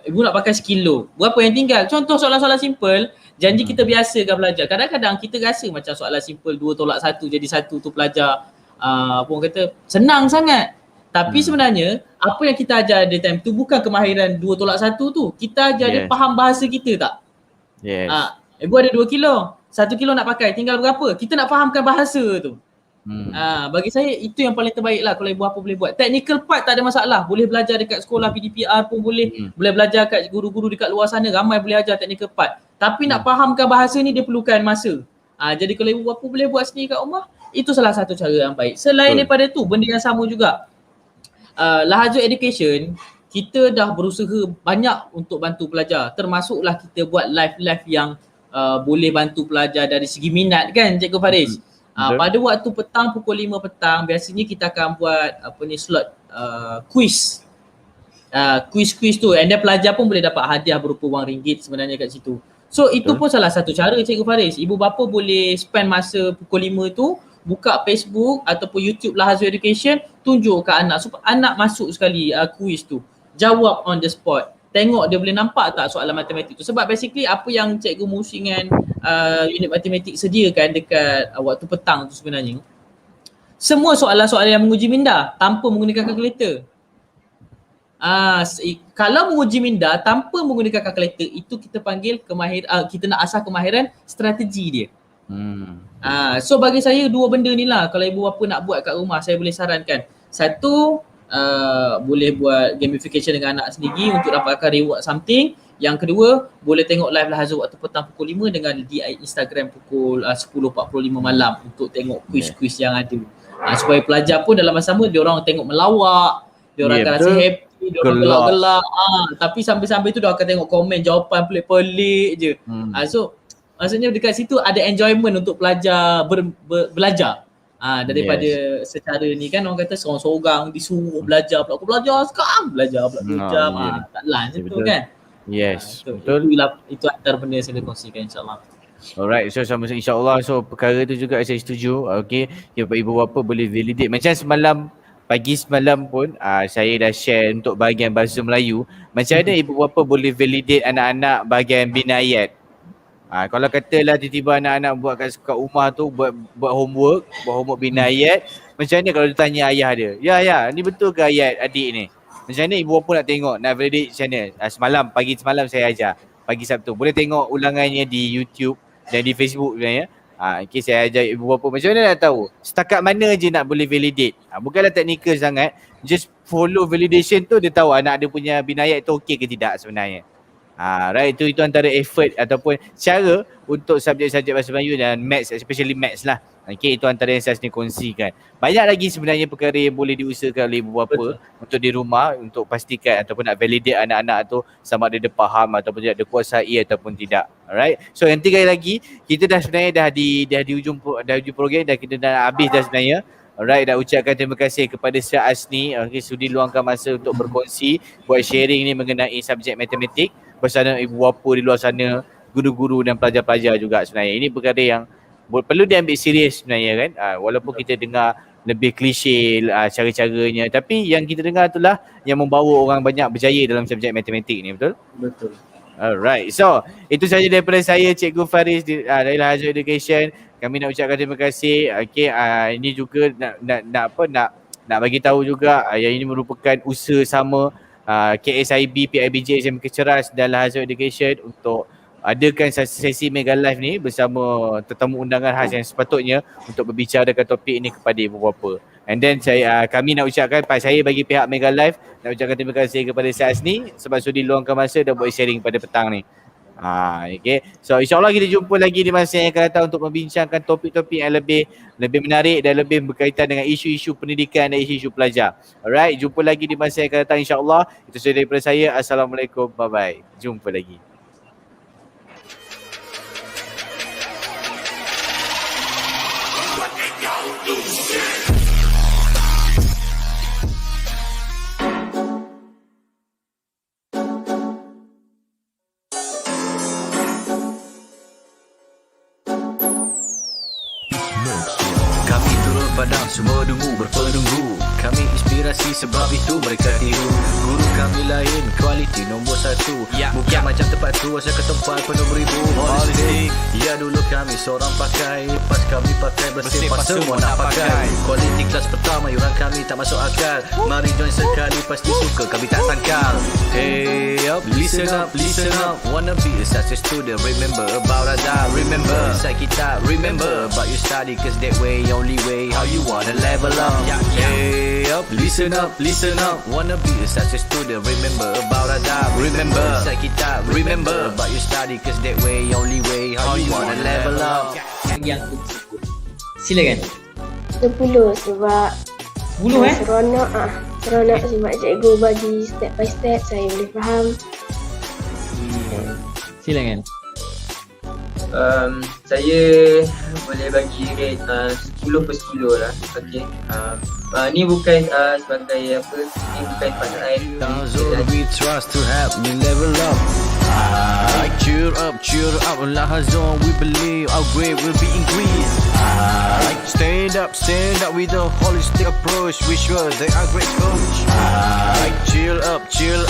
ibu nak pakai 1 kilo. Berapa yang tinggal? Contoh soalan-soalan simple. Janji kita biasakan pelajar. Kadang-kadang kita rasa macam soalan simple 2 tolak 1 jadi 1 tu pelajar apa orang kata senang sangat. Tapi sebenarnya apa yang kita ajar dia time tu bukan kemahiran 2 tolak 1 tu. Kita ajar dia faham bahasa kita tak? Yes. Ibu ada 2 kilo. 1 kilo nak pakai, tinggal berapa? Kita nak fahamkan bahasa tu. Bagi saya itu yang paling terbaik lah kalau ibu bapa boleh buat. Technical part tak ada masalah. Boleh belajar dekat sekolah PDPR pun boleh. Boleh belajar kat guru-guru dekat luar sana. Ramai boleh ajar technical part. Tapi nak fahamkan bahasa ni dia perlukan masa. Jadi kalau ibu bapa boleh buat sendiri kat rumah, itu salah satu cara yang baik. Selain daripada tu, benda yang sama juga. Lahajur Education, kita dah berusaha banyak untuk bantu pelajar. Termasuklah kita buat live-live yang boleh bantu pelajar dari segi minat kan Cikgu Faris. Pada waktu petang pukul 5 petang biasanya kita akan buat slot quiz. Quiz tu, and then pelajar pun boleh dapat hadiah berupa wang ringgit sebenarnya kat situ. So itu pun salah satu cara Cikgu Faris. Ibu bapa boleh spend masa pukul 5 tu buka Facebook ataupun YouTube Lahajur Education, tunjuk ke anak supaya anak masuk sekali quiz tu. Jawab on the spot. Tengok dia boleh nampak tak soalan matematik tu. Sebab basically apa yang Cikgu Musi dengan unit matematik sediakan dekat waktu petang tu sebenarnya, semua soalan-soalan yang menguji minda tanpa menggunakan kalkulator. Kalau menguji minda tanpa menggunakan kalkulator, itu kita panggil kita nak asah kemahiran strategi dia. So bagi saya 2 benda ni lah kalau ibu bapa nak buat kat rumah, saya boleh sarankan. Satu, boleh buat gamification dengan anak sendiri untuk dapatkan reward something. Yang kedua, boleh tengok live Lahajur waktu petang pukul 5 dengan di Instagram pukul 10.45 malam untuk tengok quiz-quiz yang ada. Supaya pelajar pun dalam masa sama dia orang tengok melawak, dia orang akan rasa happy, dia orang gelak-gelak. Tapi sambil-sambil tu dia akan tengok komen jawapan pelik-pelik je. So maksudnya dekat situ ada enjoyment untuk pelajar belajar. Daripada secara ni kan orang kata seorang-seorang disuruh belajar pula. Aku belajar sekarang, belajar pula 2 jam. Taklah macam tu kan. Yes, betul. Itu antara benda yang saya boleh kongsikan insyaAllah. Alright, so sama insyaAllah, so perkara tu juga saya setuju. Okay, ibu bapa boleh validate. Macam pagi semalam pun saya dah share untuk bahagian bahasa Melayu. Macam mana ibu bapa boleh validate anak-anak bahagian binayat. Kalau katalah tiba-tiba anak-anak buat kat rumah tu buat homework binayat, macam mana kalau dia tanya ayah dia, ya ni betul ke ayat adik ni? Macam mana ibu bapa nak tengok, nak validate macam mana? Pagi semalam saya ajar, pagi Sabtu. Boleh tengok ulangannya di YouTube dan di Facebook sebenarnya. Okay, saya ajar ibu bapa macam mana nak tahu setakat mana je nak boleh validate. Bukanlah teknikal sangat, just follow validation tu dia tahu anak dia punya binayat tu okey ke tidak sebenarnya. Right, itu antara effort ataupun cara untuk subjek-subjek bahasa Melayu dan maths, especially maths lah. Okay, itu antara yang saya sendiri kongsikan. Banyak lagi sebenarnya perkara yang boleh diusahakan oleh ibu bapa untuk di rumah untuk pastikan ataupun nak validate anak-anak tu sama ada dia faham ataupun tidak, dia kuasai ataupun tidak. Alright, so yang tiga lagi, kita dah sebenarnya dah di ujung program, dah kita dah habis dah sebenarnya. Alright, dah ucapkan terima kasih kepada Syed Asni, okay, sudi luangkan masa untuk berkongsi, buat sharing ni mengenai subjek matematik bersama ibu bapa di luar sana, guru-guru dan pelajar-pelajar juga sebenarnya. Ini perkara yang perlu diambil serius sebenarnya kan. Walaupun kita dengar lebih klise cara-caranya, tapi yang kita dengar itulah yang membawa orang banyak berjaya dalam subjek matematik ni, betul? Betul. Alright, so itu saja daripada saya, Cikgu Faris dari Al-Azhar Education. Kami nak ucapkan terima kasih. Okay, ini juga nak bagi tahu juga yang ini merupakan usaha sama KSIB, PIBJ, SMK Ceras dan Al-Azhar Education untuk adakan sesi Mega Live ni bersama tetamu undangan khas yang sepatutnya untuk berbicarakan topik ini kepada ibu bapa. And then kami nak ucapkan, saya bagi pihak Mega Live nak ucapkan terima kasih kepada Syed Asni sebab sudi luangkan masa dan buat sharing pada petang ni. Okay. So insyaAllah kita jumpa lagi di masa yang akan datang untuk membincangkan topik-topik yang lebih menarik dan lebih berkaitan dengan isu-isu pendidikan dan isu-isu pelajar. Alright, jumpa lagi di masa yang akan datang insyaAllah. Itu sahaja daripada saya. Assalamualaikum, bye-bye. Jumpa lagi. Kami turun padang, semua dungu berpenunggu. Kami inspirasi sebab itu mereka tiru. Guru kami lain, kualiti nombor 1. Bukan macam tempat tu, asal ke tempat penuh beribu holistik. Ya dulu kami seorang pakai, pas kami pakai bersih, pas semua nak pakai. Kualiti kelas pertama, yuran kami tak masuk akal. Mari join sekali, pasti suka kami tak sangkal. Hey up, listen up, listen up. Wanna be such a student, remember about Azhar. Remember, inside kita, remember about your study, cause that way, only way, how you wanna level up. Hey up, listen up, listen up. Wanna be such a student, remember about Azhar. Remember, inside kita, remember about your study, cause that way, only way, how you wanna level up. Yang aku sebut. Silakan. 10 sebab 10 seronok sebab cikgu bagi step by step, saya boleh faham. Silakan. Saya boleh bagi rate 10/10 lah. Okay. Ni bukan sebagai apa, ni bukan pandai. Al-Azhar we trust to help me level up. Cheer up, Al-Azhar we believe our grade will be increased. Stand up with a holistic approach. We sure they are great coach. Chill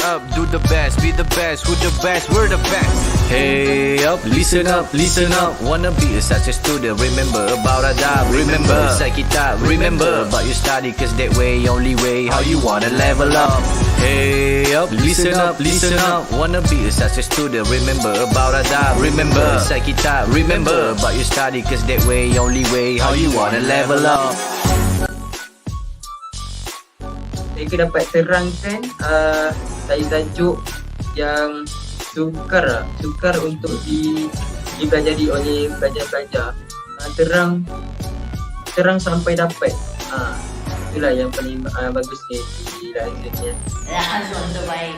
up, do the best, be the best, who the best, we're the best. Hey up, listen up, wanna be such a student, remember about Azhar. Remember, inside kita, remember about your study, cause that way, only way, how you wanna level up. Hey up, listen up, wanna be such a student, remember about Azhar. Remember, inside kita, remember about your study, cause that way, only way, how you wanna level up. Saya dapat terangkan tajuk yang sukar untuk dipelajari oleh pelajar-pelajar. Terang sampai dapat. Itulah yang paling bagus ni di Al-Azhar ni. Al-Azhar terbaik.